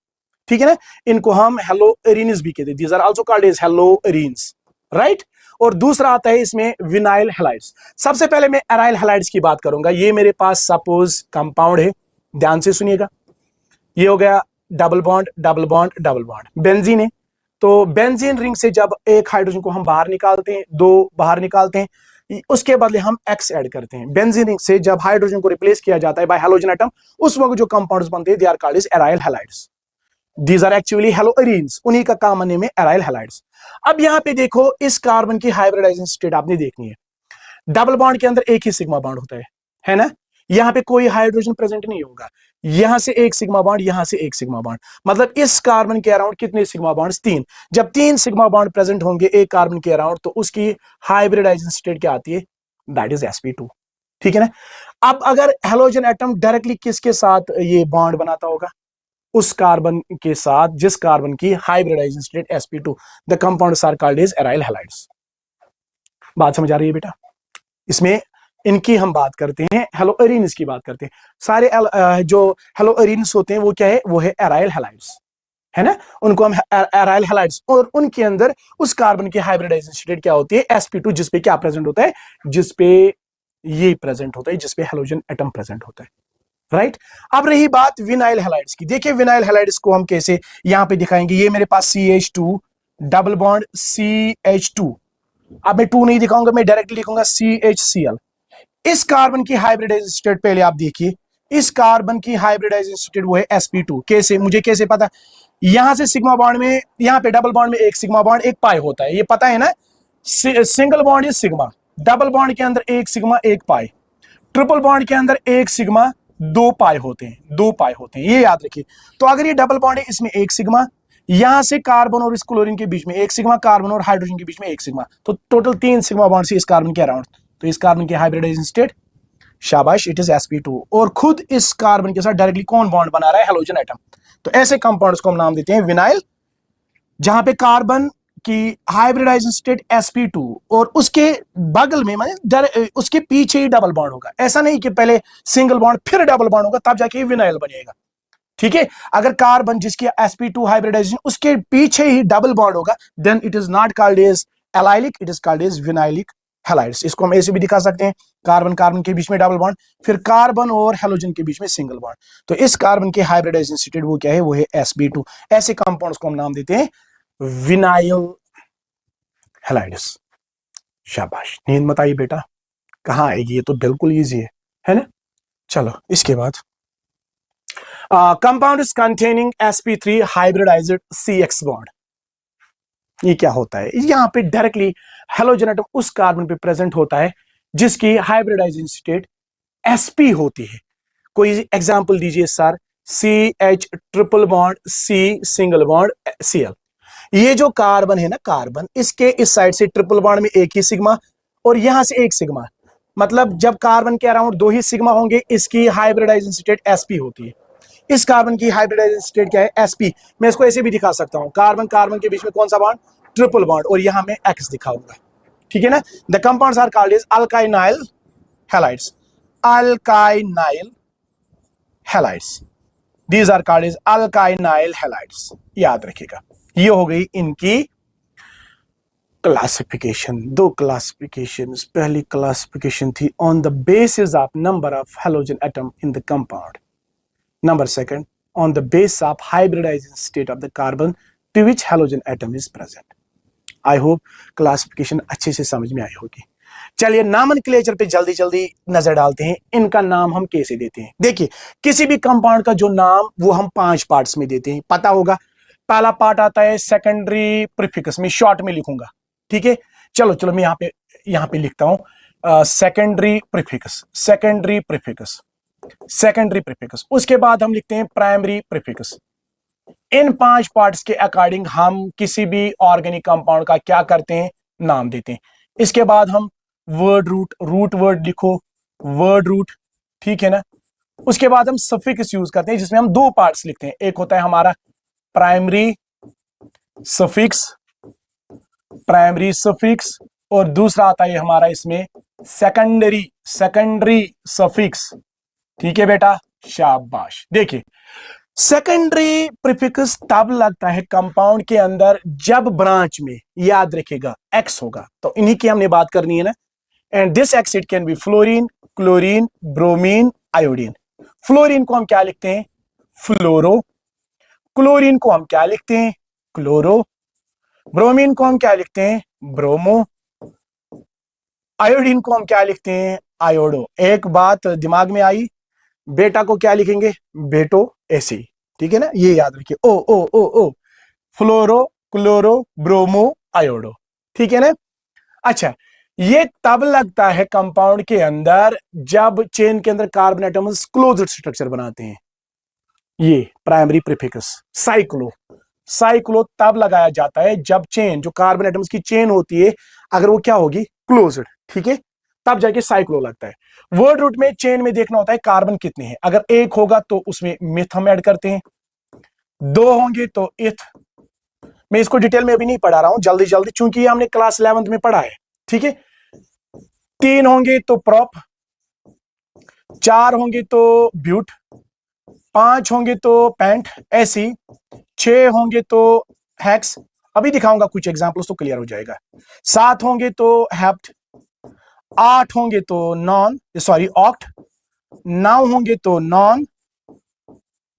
ठीक है ना, इनको हम हेलोएरिन्स भी कहते हैं, these are also called as haloarenes, right? और दूसरा आता है इसमें विनाइल हैलाइड्स। सबसे पहले मैं एराइल हैलाइड्स की बात करूंगा। ये मेरे पास सपोज कंपाउंड है, ध्यान से सुनिएगा। ये हो गया double bond double bond double bond, benzene है। तो बेंजीन रिंग से जब एक हाइड्रोजन को हम बाहर निकालते हैं, दो बाहर निकालते हैं, उसके बदले हम एक्स ऐड करते हैं। बेंजीन रिंग से जब हाइड्रोजन को रिप्लेस किया जाता है बाय हैलोजन एटम, उस वक्त जो कंपाउंड्स बनते हैं they are called as aryl halides. These are actually haloarenes, उन्हीं का कॉमन नेम है एराइल हैलाइड्स। अब यहां पे देखो, इस कार्बन की हाइब्रिडाइजेशन स्टेट आपने देखनी है। डबल बॉन्ड के अंदर एक ही सिग्मा बॉन्ड होता है ना? यहां पे कोई हाइड्रोजन प्रेजेंट नहीं होगा। यहां से एक सिग्मा बॉन्ड, यहां से एक सिग्मा बॉन्ड, मतलब इस कार्बन के अराउंड कितने सिग्मा बॉन्ड्स? तीन। जब तीन सिग्मा बॉन्ड प्रेजेंट होंगे एक कार्बन के अराउंड, तो उसकी हाइब्रिडाइजेशन स्टेट क्या आती है? That is sp2। ठीक है ना? अब अगर हैलोजन एटम डायरेक्टली किसके साथ ये बॉन्ड बनाता होगा? उस कार्बन के साथ जिस कार्बन की hybridisation state sp2। The compounds are called as aryl halides. बात समझ आ रही है बेटा? इसमें इनकी हम बात करते हैं, हेलोएरिन्स की बात करते हैं। सारे जो हेलोएरिन्स होते हैं वो क्या है? वो है एराइल हैलाइड्स। है ना, उनको हम एराइल हैलाइड्स, और उनके अंदर उस कार्बन की हाइब्रिडाइजेशन स्टेट क्या होती है, sp2, जिसपे क्या प्रेजेंट होता है, जिसपे ये प्रेजेंट होता है, जिसपे हेलोजन एटम प्रेजेंट होता है, राइट। अब रही बात विनाइल हैलाइड्स की, देखिए विनाइल हैलाइड्स को हम कैसे यहां पे दिखाएंगे। ये मेरे पास CH2 डबल बॉन्ड CH2, अब मैं 2 नहीं दिखाऊंगा, मैं डायरेक्टली लिखूंगा CHCl। इस कार्बन की हाइब्रिडाइजेशन स्टेट पहले आप देखिए, इस कार्बन की हाइब्रिडाइजेशन स्टेट वो है sp2। कैसे, मुझे कैसे पता, यहां से सिग्मा बॉन्ड में, यहां पे डबल बॉन्ड में एक सिग्मा बॉन्ड एक पाई होता है, ये पता है ना। Single bond is sigma, double bond के अंदर एक सिग्मा एक पाई, ट्रिपल बॉन्ड के अंदर एक सिग्मा दो पाई होते हैं, दो पाई होते हैं, ये याद रखिए। तो अगर ये डबल बॉन्ड है, इसमें एक सिग्मा, यहां से कार्बन और इस क्लोरीन के बीच में एक सिग्मा, कार्बन और हाइड्रोजन के बीच में एक सिग्मा, तो टोटल 3 सिग्मा बॉन्ड से इस कार्बन के अराउंड। तो इस कार्बन की हाइब्रिडाइजेशन स्टेट, शाबाश, इट इज sp2। और खुद इस कार्बन के साथ डायरेक्टली कौन बॉन्ड बना रहा है, हेलोजन एटम। तो ऐसे कंपाउंड्स को हम नाम देते हैं विनाइल, जहां पे कार्बन की हाइब्रिडाइजेशन स्टेट sp2 और उसके बगल में, माने उसके पीछे ही डबल बॉन्ड होगा। ऐसा नहीं कि पहले सिंगल बॉन्ड फिर डबल बॉन्ड होगा तब जाके विनाइल बनेगा, ठीक है। अगर कार्बन जिसकी sp2 हाइब्रिडाइजेशन उसके पीछे ही डबल बॉन्ड होगा, then it is not called as allylic, it is called as vinylic halides. इसको हम ऐसे भी दिखा सकते हैं, कार्बन कार्बन के बीच में डबल बॉन्ड, फिर कार्बन और हेलोजन के बीच में सिंगल बॉन्ड। तो इस कार्बन की हाइब्रिडाइजेशन स्टेट वो क्या है, वो है sp2। ऐसे कंपाउंड्स को हम नाम देते हैं विनाइल हैलाइड्स। शाबाश, नींद मत आई बेटा, कहाँ आएगी, ये तो बिल्कुल इजी है ना। चलो इसके बाद compound is containing sp3 hybridised CX bond. ये क्या होता है, यहां पे डायरेक्टली हेलोजन एटम उस कार्बन पे प्रेजेंट होता है जिसकी हाइब्रिडाइजेशन स्टेट sp होती है। कोई एग्जांपल दीजिए sir, CH triple bond C single bond Cl। ये जो कार्बन है ना, कार्बन, इसके इस साइड से ट्रिपल बॉन्ड में एक ही सिग्मा और यहां से एक सिग्मा, मतलब जब कार्बन के अराउंड दो ही सिग्मा होंगे, इसकी हाइब्रिडाइजेशन स्टेट sp होती है। इस कार्बन की हाइब्रिडाइजेशन स्टेट क्या है, sp। मैं इसको ऐसे भी दिखा सकता हूं, कार्बन कार्बन के बीच में कौन सा बॉन्ड, ट्रिपल बॉन्ड, और यहां मैं x दिखाऊंगा, ठीक है ना। The compounds are called as alkynyl halides, alkynyl halides, these are called as alkynyl halides, याद रखिएगा। ये हो गई इनकी क्लासिफिकेशन, दो क्लासिफिकेशन। पहली क्लासिफिकेशन थी on the basis of number of halogen atom in the compound, number second on the base of hybridisation state of the carbon to which halogen atom is present. I hope classification अच्छे से समझ में आई होगी। चलिए नॉमेनक्लेचर पे जल्दी जल्दी नजर डालते हैं, इनका नाम हम कैसे देते हैं। देखिए, किसी भी कंपाउंड का जो नाम वो हम 5 पार्ट्स में देते हैं, पता होगा। पहला पार्ट आता है सेकेंडरी प्रीफिक्स में, शॉर्ट में लिखूंगा, ठीक है। चलो चलो मैं यहां पे लिखता हूं secondary prefix, secondary prefix, secondary prefix. उसके बाद हम लिखते हैं प्राइमरी प्रीफिक्स। इन 5 पार्ट्स के अकॉर्डिंग हम किसी भी ऑर्गेनिक कंपाउंड का क्या करते हैं, नाम देते हैं। इसके बाद हम वर्ड रूट, रूट वर्ड लिखो, वर्ड रूट, ठीक है ना। उसके बाद हम सफिक्स यूज करते हैं जिसमें हम 2 पार्ट्स लिखते हैं, एक होता है हमारा प्राइमरी सफिक्स, प्राइमरी सफिक्स, और दूसरा आता है हमारा इसमें सेकेंडरी, सेकेंडरी सफिक्स, ठीक है बेटा, शाबाश। देखिए, सेकेंडरी प्रीफिक्स तब लगता है कंपाउंड के अंदर जब ब्रांच में, याद रखिएगा, एक्स होगा, तो इन्हीं की हमने बात करनी है ना। And this x it can be fluorine, chlorine, bromine, iodine. Fluorine को हम क्या लिखते हैं, फ्लोरो। क्लोरीन को हम क्या लिखते हैं, क्लोरो। ब्रोमीन को हम क्या लिखते हैं, ब्रोमो। आयोडीन को हम क्या लिखते हैं, आयोडो। एक बात दिमाग में आई, बेटा को क्या लिखेंगे, बेटो, ऐसे ही, ठीक है ना, ये याद रखिए, ओ ओ ओ ओ, फ्लोरो, क्लोरो, ब्रोमो, आयोडो, ठीक है ना। अच्छा, ये तब लगता है कंपाउंड के अंदर जब चेन के अंदर कार्बन एटम्स क्लोज्ड स्ट्रक्चर बनाते हैं। ये प्राइमरी प्रीफिक्स साइक्लो, साइक्लो तब लगाया जाता है जब चेन, जो कार्बन एटम्स की चेन होती है, अगर वो क्या होगी, क्लोज्ड, ठीक है, तब जाके साइक्लो लगता है। वर्ड रूट में चेन में देखना होता है कार्बन कितने हैं, अगर एक होगा तो उसमें मिथ हम ऐड करते हैं, 2 होंगे तो इथ। मैं इसको डिटेल में अभी नहीं पढ़ा रहा हूं, जल्दी जल्दी, चूंकि हमने क्लास 11th में पढ़ा है, ठीक है। 3 होंगे तो प्रॉप, 4 होंगे तो ब्यूट, 5 होंगे तो पैंट, ऐसी 6 होंगे तो हेक्स, अभी दिखाऊंगा कुछ एग्जांपल्स तो क्लियर हो जाएगा। 7 होंगे तो हेप्ट, 8 होंगे तो नॉन सॉरी ऑक्ट, 9 होंगे तो नॉन,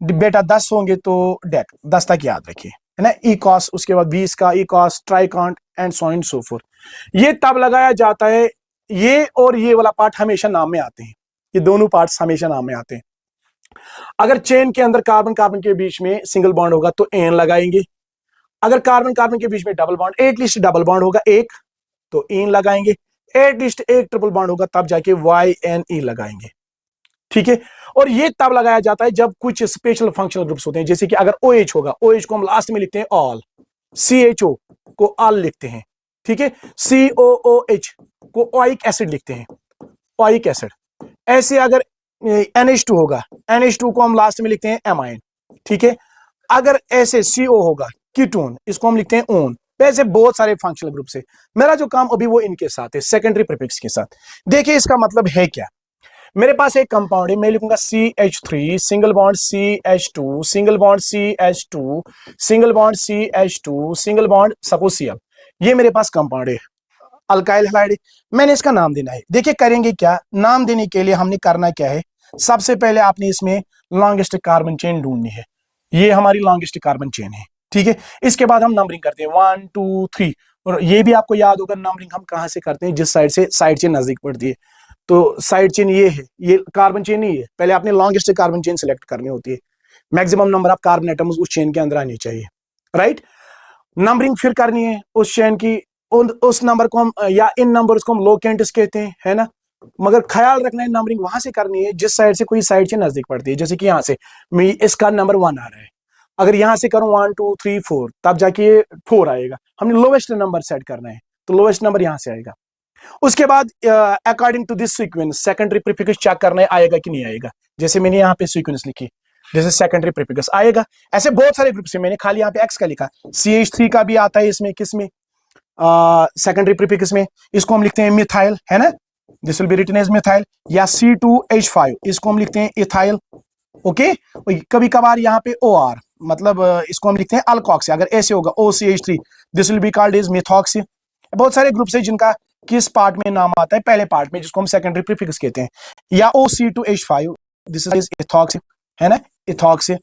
बेटा 10 होंगे तो डेक। 10 तक याद रखिए, है ना। इकॉस, उसके बाद 20 का icos, triacont and so and so forth. ये तब लगाया जाता है, ये और ये वाला पार्ट हमेशा नाम में आते हैं, ये दोनों पार्ट्स हमेशा नाम में आते हैं। अगर चेन के अंदर कार्बन कार्बन के बीच में सिंगल बॉन्ड होगा तो एन लगाएंगे, अगर कार्बन कार्बन के बीच में double bond, at least double bond होगा एक, तो इन लगाएंगे, एटलीस्ट एक ट्रिपल बॉन्ड होगा तब जाके वाई एन ई लगाएंगे, ठीक है। और ये तब लगाया जाता है जब कुछ स्पेशल फंक्शनल ग्रुप्स होते हैं, जैसे कि अगर OH होगा, OH को हम लास्ट में लिखते हैं ऑल, CHO को ऑल लिखते हैं, ठीक है। COOH को ओइक एसिड लिखते हैं, ओइक एसिड। ऐसे अगर NH2 होगा, NH2 को हम लास्ट में लिखते हैं एमाइन, ठीक है। अगर ऐसे CO होगा, कीटोन, इसको हम लिखते हैं ओन। वैसे बहुत सारे फंक्शनल ग्रुप से, मेरा जो काम अभी वो इनके साथ है, सेकेंडरी प्रीफिक्स के साथ। देखिए इसका मतलब है क्या। मेरे पास एक कंपाउंड है, मैं लिखूंगा CH3 single bond CH2 single bond CH2 single bond CH2 single bond suppose Cl। ये मेरे पास कंपाउंड है, अल्काइल हैलाइड। मैंने इसका नाम देना है। देखिए करेंगे क्या, नाम देने के लिए हमने करना क्या है, सबसे पहले आपने इसमें लॉन्गेस्ट कार्बन चेन ढूंढनी है। ये हमारी लॉन्गेस्ट कार्बन चेन है, ठीक है। इसके बाद हम नंबरिंग करते हैं 1 2 3, और ये भी आपको याद होगा नंबरिंग हम कहां से करते हैं, जिस साइड से साइड चेन नजदीक पड़ती है। तो साइड चेन ये है, ये कार्बन चेन ही है। पहले आपने लॉन्गेस्ट कार्बन चेन सिलेक्ट करनी होती है, maximum number of carbon atoms उस चेन के अंदर आनी चाहिए, राइट। नंबरिंग फिर करनी है उस चेन की, उस नंबर को हम या इन नंबर्स को हम लोकेंट्स कहते हैं, है ना। मगर ख्याल रखना है नंबरिंग वहां से करनी है जिस साइड से कोई साइड चेन नजदीक पड़ती है। जैसे कि यहाँ से इसका नंबर 1 आ रहा है, अगर यहां से करूं 1 2 3 4, तब जाके 4 आएगा। हमने लोवेस्ट नंबर सेट करना है, तो लोवेस्ट नंबर यहां से आएगा। उसके बाद according to this sequence secondary prefix check करना है आएगा कि नहीं आएगा। जैसे मैंने यहाँ पे सीक्वेंस लिखी, जैसे सेकेंडरी प्रीफिक्स आएगा। ऐसे बहुत सारे ग्रुप से, मैंने खाली यहाँ पे एक्स का लिखा, CH3 का भी आता है इसमें, किसमें, सेकेंडरी प्रीफिक्स में। इसको हम लिखते हैं मिथाइल, है ना, this will be written as methyl. या C2H5, इसको हम लिखते हैं इथाइल, ओके। कभी कभार यहाँ पे OR, मतलब इसको हम लिखते हैं अल्कोक्सी। अगर ऐसे होगा OCH3, this will be called as methoxy. बहुत सारे ग्रुप है जिनका किस पार्ट में नाम आता है, पहले पार्ट में, जिसको हम सेकेंडरी प्रीफिक्स कहते हैं। या OC2H5, दिस इज इथॉक्सी, है ना, इथॉक्सी।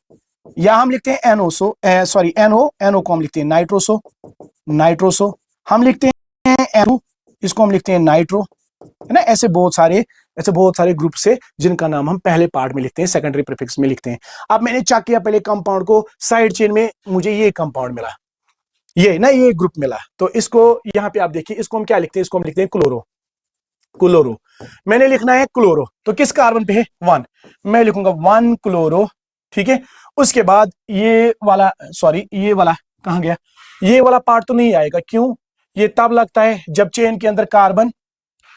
या हम लिखते हैं एनोसो, सॉरी NO को हम लिखते हैं नाइट्रोसो, नाइट्रोसो। हम लिखते हैं NO, इसको हम लिखते हैं नाइट्रो, है ना। ऐसे बहुत सारे ग्रुप से जिनका नाम हम पहले पार्ट में लिखते हैं, सेकेंडरी प्रीफिक्स में लिखते हैं। अब मैंने चेक किया पहले कंपाउंड को, साइड चेन में मुझे ये कंपाउंड मिला, ये ना, ये ग्रुप मिला। तो इसको यहाँ पे आप देखिए, इसको हम क्या लिखते हैं, इसको हम लिखते हैं क्लोरो, क्लोरो। मैंने लिखना है क्लोरो, तो किस कार्बन पे है 1, मैं लिखूंगा 1 क्लोरो, ठीक है। उसके बाद ये वाला, सॉरी ये वाला कहां गया, ये वाला पार्ट तो नहीं आएगा, क्यों, ये तब लगता है जब चेन के अंदर कार्बन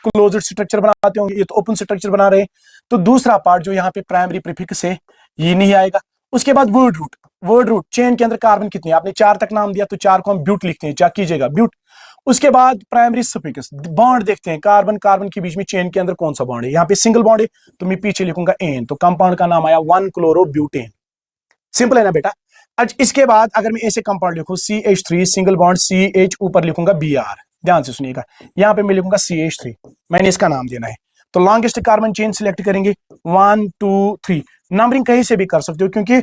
क्लोज्ड स्ट्रक्चर बनाते होंगे, ये तो ओपन स्ट्रक्चर बना रहे हैं। तो दूसरा पार्ट जो यहाँ पे प्राइमरी प्रीफिक्स है, ये नहीं आएगा। उसके बाद word root, word root, chain के अंदर कार्बन कितने, आपने 4 तक नाम दिया, तो 4 को हम ब्यूट लिखते हैं, चेक कीजिएगा ब्यूट। उसके बाद प्राइमरी सफिक्स, बॉन्ड देखते हैं, कार्बन कार्बन के बीच में चेन के अंदर कौन सा बॉन्ड है, यहाँ पे सिंगल बॉन्ड है, तो मैं पीछे लिखूंगा एन, तो कंपाउंड का नाम आया 1 क्लोरो ब्यूटेन। सिंपल है ना बेटा। आज इसके बाद अगर मैं ऐसे कंपाउंड लिखूं CH3 सिंगल बॉन्ड CH, ऊपर लिखूंगा Br, ध्यान से सुनिएगा, यहाँ पे मैं लिखूंगा CH3, मैंने इसका नाम देना है। तो लॉन्गेस्ट कार्बन चेन सिलेक्ट करेंगे 1 2 3, नंबरिंग कहीं से भी कर सकते हो, क्योंकि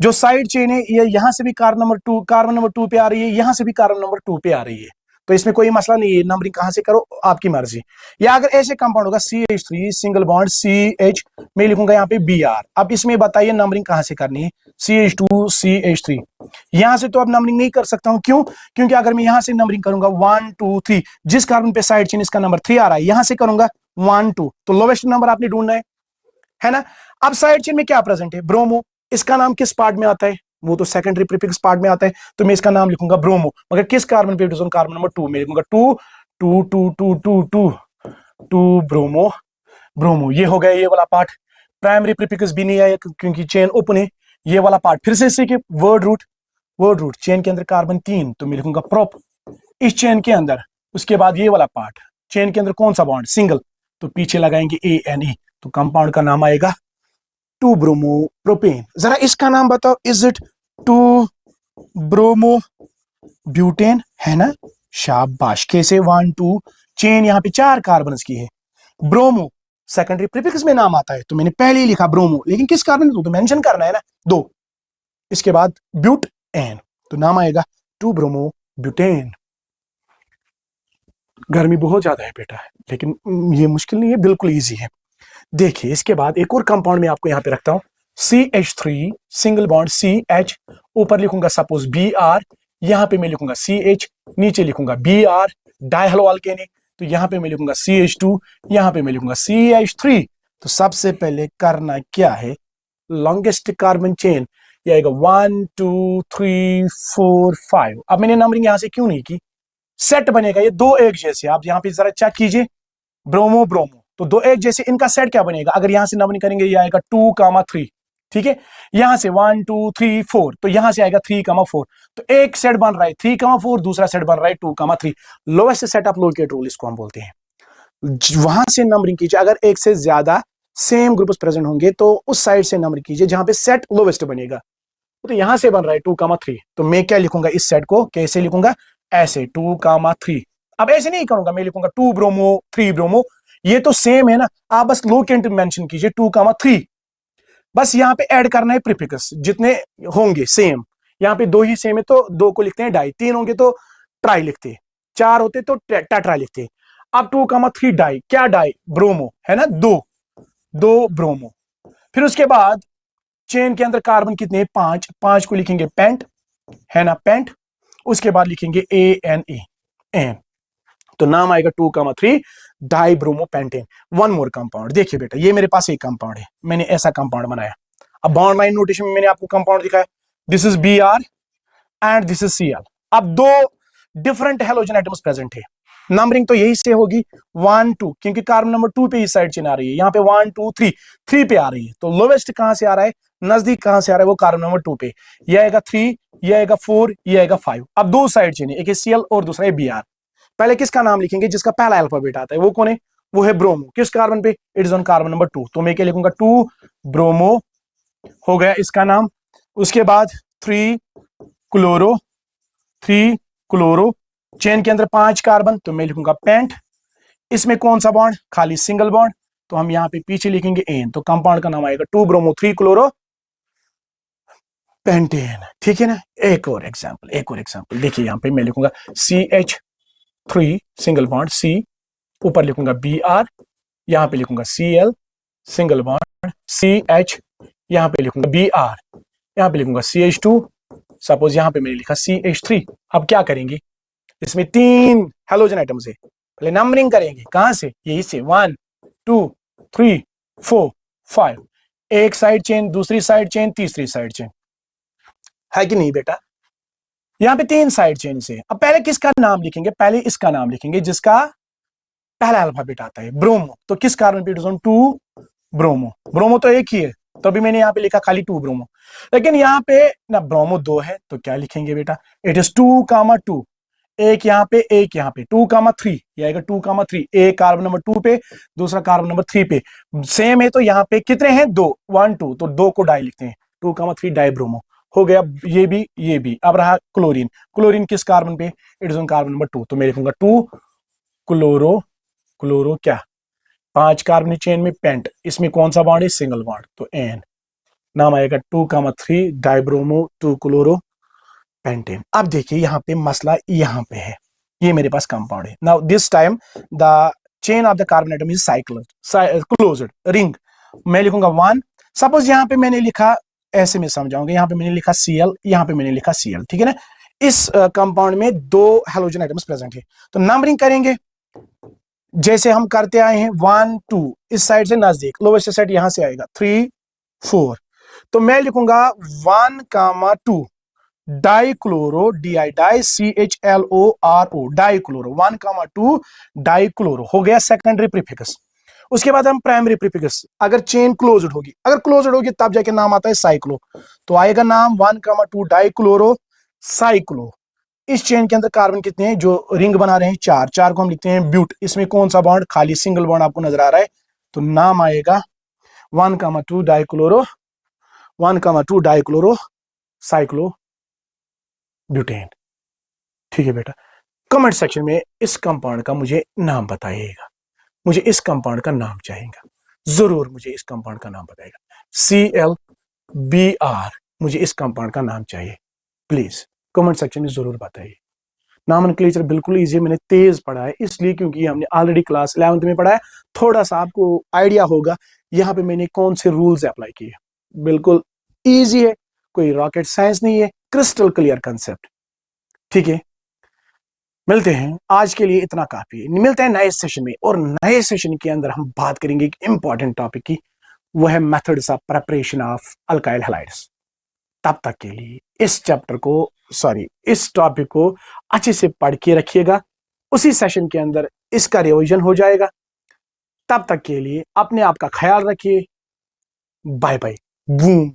जो साइड चेन है ये यहाँ से भी कार्बन नंबर 2 पे आ रही है, यहाँ से भी कार्बन नंबर 2 पे आ रही है, तो इसमें कोई मसला नहीं है, नंबरिंग कहां से करो आपकी मर्जी। या अगर ऐसे कंपाउंड होगा CH3 सिंगल बॉन्ड CH, मैं लिखूंगा यहाँ पे Br। अब इसमें बताइए नंबरिंग कहां से करनी है, CH2 CH3, यहां से तो अब नंबरिंग नहीं कर सकता हूं, क्यों, क्योंकि अगर मैं यहां से नंबरिंग करूंगा 1 2 3, जिस कार्बन पे साइड चेन इसका नंबर 3 आ रहा है, यहां से करूंगा 1 2, तो लोवेस्ट नंबर आपने ढूंढना है ना। अब साइड चेन में क्या प्रेजेंट है, ब्रोमो, इसका नाम किस पार्ट में आता है, वो तो सेकेंडरी प्रीफिक्स पार्ट में आता है, तो मैं इसका नाम लिखूंगा ब्रोमो। मगर किस कार्बन पे, कार्बन नंबर 2 में लिखूंगा 2 2 2 2 2 2 2 ब्रोमो, ब्रोमो। ये हो गया ये वाला पार्ट। प्राइमरी प्रीफिक्स भी नहीं आया क्योंकि चेन ओपन है। ये वाला पार्ट फिर से सीखे, word root, word root, chain के अंदर कार्बन 3, तो मैं लिखूंगा प्रोप इस चेन के अंदर। उसके बाद ये वाला पार्ट, चेन के अंदर कौन सा बॉन्ड, सिंगल, तो पीछे लगाएंगे ANE, तो कंपाउंड का नाम आएगा 2 ब्रोमो प्रोपेन। जरा इसका नाम बताओ, इज इट 2 ब्रोमो ब्यूटेन, है ना? शाबाश, कैसे 1 2 चेन यहाँ पे 4 कार्बन की है। ब्रोमो सेकेंडरी प्रीफिक्स में नाम आता है, तो मैंने पहले ही लिखा ब्रोमो, लेकिन किस कार्बन तो मेंशन करना है ना, 2। इसके बाद ब्यूट एन, तो नाम आएगा 2 ब्रोमो ब्यूटेन। गर्मी बहुत ज्यादा है बेटा, लेकिन ये मुश्किल नहीं है, बिल्कुल इजी है। देखिए इसके बाद एक और कंपाउंड में आपको यहां पे रखता हूं, CH3 सिंगल बॉन्ड CH, ऊपर लिखूंगा सपोज Br, यहां पे मैं लिखूंगा CH, नीचे लिखूंगा Br, डायहलो अल्केनी, तो यहां पे मैं लिखूंगा CH2, यहां पे मैं लिखूंगा CH3। तो सबसे पहले करना क्या है, लॉन्गेस्ट कार्बन चेन ये आएगा 1 2 3 4 5। अब मैंने नंबरिंग यहां से क्यों नहीं की, सेट बनेगा ये दो एक जैसे, आप यहां पे जरा चेक कीजिए, ब्रोमो ब्रोमो, तो दो एक जैसे, इनका सेट क्या बनेगा, अगर यहां से नंबरिंग करेंगे ये आएगा 2, 3, ठीक है। यहां से 1 2 3 4, तो यहां से आएगा 3, 4, तो एक सेट बन रहा है 3, 4, दूसरा सेट बन रहा है 2, 3। Lowest set of locate rule इसको हम बोलते हैं। वहां से नंबरिंग कीजिए, अगर एक से ज्यादा सेम ग्रुप्स प्रेजेंट होंगे तो उस साइड से नंबर कीजिए जहां पे सेट लोवेस्ट बनेगा। तो यहां से बन रहा है 2, 3, तो मैं क्या लिखूंगा, इस सेट को कैसे लिखूंगा, ऐसे 2, 3। अब ऐसे नहीं करूंगा, मैं लिखूंगा 2 ब्रोमो 3 ब्रोमो, ये तो सेम है ना, आप बस लोकेंट मेंशन कीजिए 2, 3। बस यहाँ पे ऐड करना है प्रीफिक्स, जितने होंगे सेम, यहाँ पे 2 ही सेम है तो 2 को लिखते हैं डाई, 3 होंगे तो ट्राई लिखते हैं, 4 होते तो टेट्रा लिखते हैं। अब 2, 3 डाई, क्या डाई, ब्रोमो, है ना, 2 ब्रोमो। फिर उसके बाद चेन के अंदर कार्बन कितने हैं, 5, 5 को लिखेंगे पेंट, है ना, पेंट। उसके बाद लिखेंगे ANE, एन, तो नाम आएगा 2, 3 die bromo pentane. One more compound, देखिए बेटा ये मेरे पास एक कंपाउंड है, मैंने ऐसा कंपाउंड बनाया। अब बॉन्ड लाइन नोटेशन में मैंने आपको कंपाउंड दिखाया, this is Br and this is Cl। अब 2 डिफरेंट हेलोजन एटम्स प्रेजेंट है, नंबरिंग तो यही से होगी 1 2, क्योंकि कार्बन नंबर 2 पे इस साइड चेन आ रही है, यहाँ पे 1 2 3 3 पे आ रही है, तो लोवेस्ट कहां से आ रहा है, नजदीक कहां से आ रहा है, वो कार्बन नंबर 2 पे, ये आएगा 3, ये आएगा 4, ये आएगा 5। अब 2 साइड चेन है, एक है Cl और दूसरा है Br। पहले किसका नाम लिखेंगे, जिसका पहला अल्फाबेट आता है, वो कौन है, वो है ब्रोमो। किस कार्बन पे, it is on carbon number 2, तो मैं क्या लिखूंगा 2 ब्रोमो, हो गया इसका नाम। उसके बाद 3 क्लोरो, 3 क्लोरो, चेन के अंदर 5 कार्बन, तो मैं लिखूंगा पेंट। इसमें कौन सा बॉन्ड, खाली सिंगल बॉन्ड, तो हम यहाँ पे पीछे लिखेंगे एन, तो कंपाउंड का नाम आएगा 2 ब्रोमो 3 क्लोरो पेंटेन, ठीक है ना। एक और एग्जांपल, देखिए यहाँ पे मैं लिखूंगा CH3 सिंगल बॉन्ड C, ऊपर लिखूंगा Br, यहाँ पे लिखूंगा Cl सिंगल बॉन्ड CH, यहाँ पे लिखूंगा Br, यहाँ पे लिखूंगा CH2, सपोज यहाँ पे मैंने लिखा CH3। अब क्या करेंगे, इसमें 3 हेलोजन आइटम्स है, पहले नंबरिंग करेंगे, कहां से, यही से 1 2 3 4 5, एक साइड चेन, दूसरी साइड चेन, तीसरी साइड चेन, है कि नहीं बेटा, यहाँ पे 3 साइड चेन से। अब पहले किसका नाम लिखेंगे, पहले इसका नाम लिखेंगे जिसका पहला अल्फाबेट आता है, ब्रोमो। तो किस कार्बन पे, 2 ब्रोमो, ब्रोमो तो एक ही है, तो अभी मैंने यहाँ पे लिखा खाली 2 ब्रोमो, लेकिन यहाँ पे ना ब्रोमो 2 है, तो क्या लिखेंगे बेटा, इट इज 2, 2, एक यहाँ पे एक यहाँ पे, 2, 3, ये आएगा 2, 3, एक कार्बन नंबर 2 पे, दूसरा कार्बन नंबर 3 पे, सेम है, तो यहाँ पे कितने हैं, 2 1 2, तो 2 को डाई लिखते हैं, 2, 3 डाई ब्रोमो, हो गया ये भी ये भी। अब रहा क्लोरीन, क्लोरीन किस कार्बन पे, it is on carbon number 2, तो मैं लिखूंगा 2 क्लोरो, क्लोरो क्या, 5 कार्बन चेन में पेंट, इसमें कौन सा बॉन्ड है, सिंगल बॉन्ड, तो एन, नाम आएगा 2, 3 डाइब्रोमो 2 क्लोरो पेंटेन। अब देखिए यहाँ पे मसला यहाँ पे है, ये मेरे पास कंपाउंड है, now this time the chain of the carbon atom is cyclo closed ring, मैं लिखूंगा 1। सपोज यहाँ पे मैंने लिखा, ऐसे में समझाऊंगा, यहाँ पे मैंने लिखा Cl, यहाँ पे मैंने लिखा Cl, ठीक है ना। इस कंपाउंड में 2 हेलोजन एटम्स प्रेजेंट है, तो नंबरिंग करेंगे जैसे हम करते आए हैं, 1 2, इस साइड से नजदीक, लोवेस्ट साइड यहां से आएगा 3 4, तो मैं लिखूंगा 1, 2 dichloro, di CHLORO, dichloro, 1, 2 dichloro, हो गया सेकेंडरी प्रीफिक्स। उसके बाद हम प्राइमरी प्रीफिक्स, अगर चेन क्लोज्ड होगी, अगर क्लोज्ड होगी तब जाके नाम आता है साइक्लो, तो आएगा नाम 1, 2 डाइक्लोरो साइक्लो। इस चेन के अंदर कार्बन कितने हैं, जो रिंग बना रहे हैं 4, 4 को हम लिखते हैं ब्यूट, इसमें कौन सा बॉन्ड, खाली सिंगल बॉन्ड आपको नजर आ रहा है, तो नाम आएगा 1, 2 डाइक्लोरो, 1, 2 डाइक्लोरो साइक्लो ब्यूटेन। ठीक है बेटा, कमेंट सेक्शन में इस कंपाउंड का मुझे नाम बताइएगा, मुझे इस कंपाउंड का नाम चाहिएगा, जरूर मुझे इस कंपाउंड का नाम बताइएगा। ClBr, मुझे इस कंपाउंड का नाम चाहिए, प्लीज कमेंट सेक्शन में जरूर बताइए। नॉमेनक्लेचर बिल्कुल इजी, मैंने तेज पढ़ा है इसलिए क्योंकि हमने ऑलरेडी क्लास 11th में पढ़ा है, थोड़ा सा आपको आइडिया होगा यहाँ पे मैंने कौन से रूल्स अप्लाई किए। बिल्कुल इजी है, कोई रॉकेट साइंस नहीं है, क्रिस्टल क्लियर कंसेप्ट। ठीक है, मिलते हैं, आज के लिए इतना काफी है, मिलते हैं नए सेशन में, और नए सेशन के अंदर हम बात करेंगे एक इंपॉर्टेंट टॉपिक की, वो है methods of preparation of alkyl halides. तब तक के लिए इस टॉपिक को अच्छे से पढ़ के रखिएगा, उसी सेशन के अंदर इसका रिवीजन हो जाएगा। तब तक के लिए अपने आप का ख्याल रखिए, बाय बाय, बूम।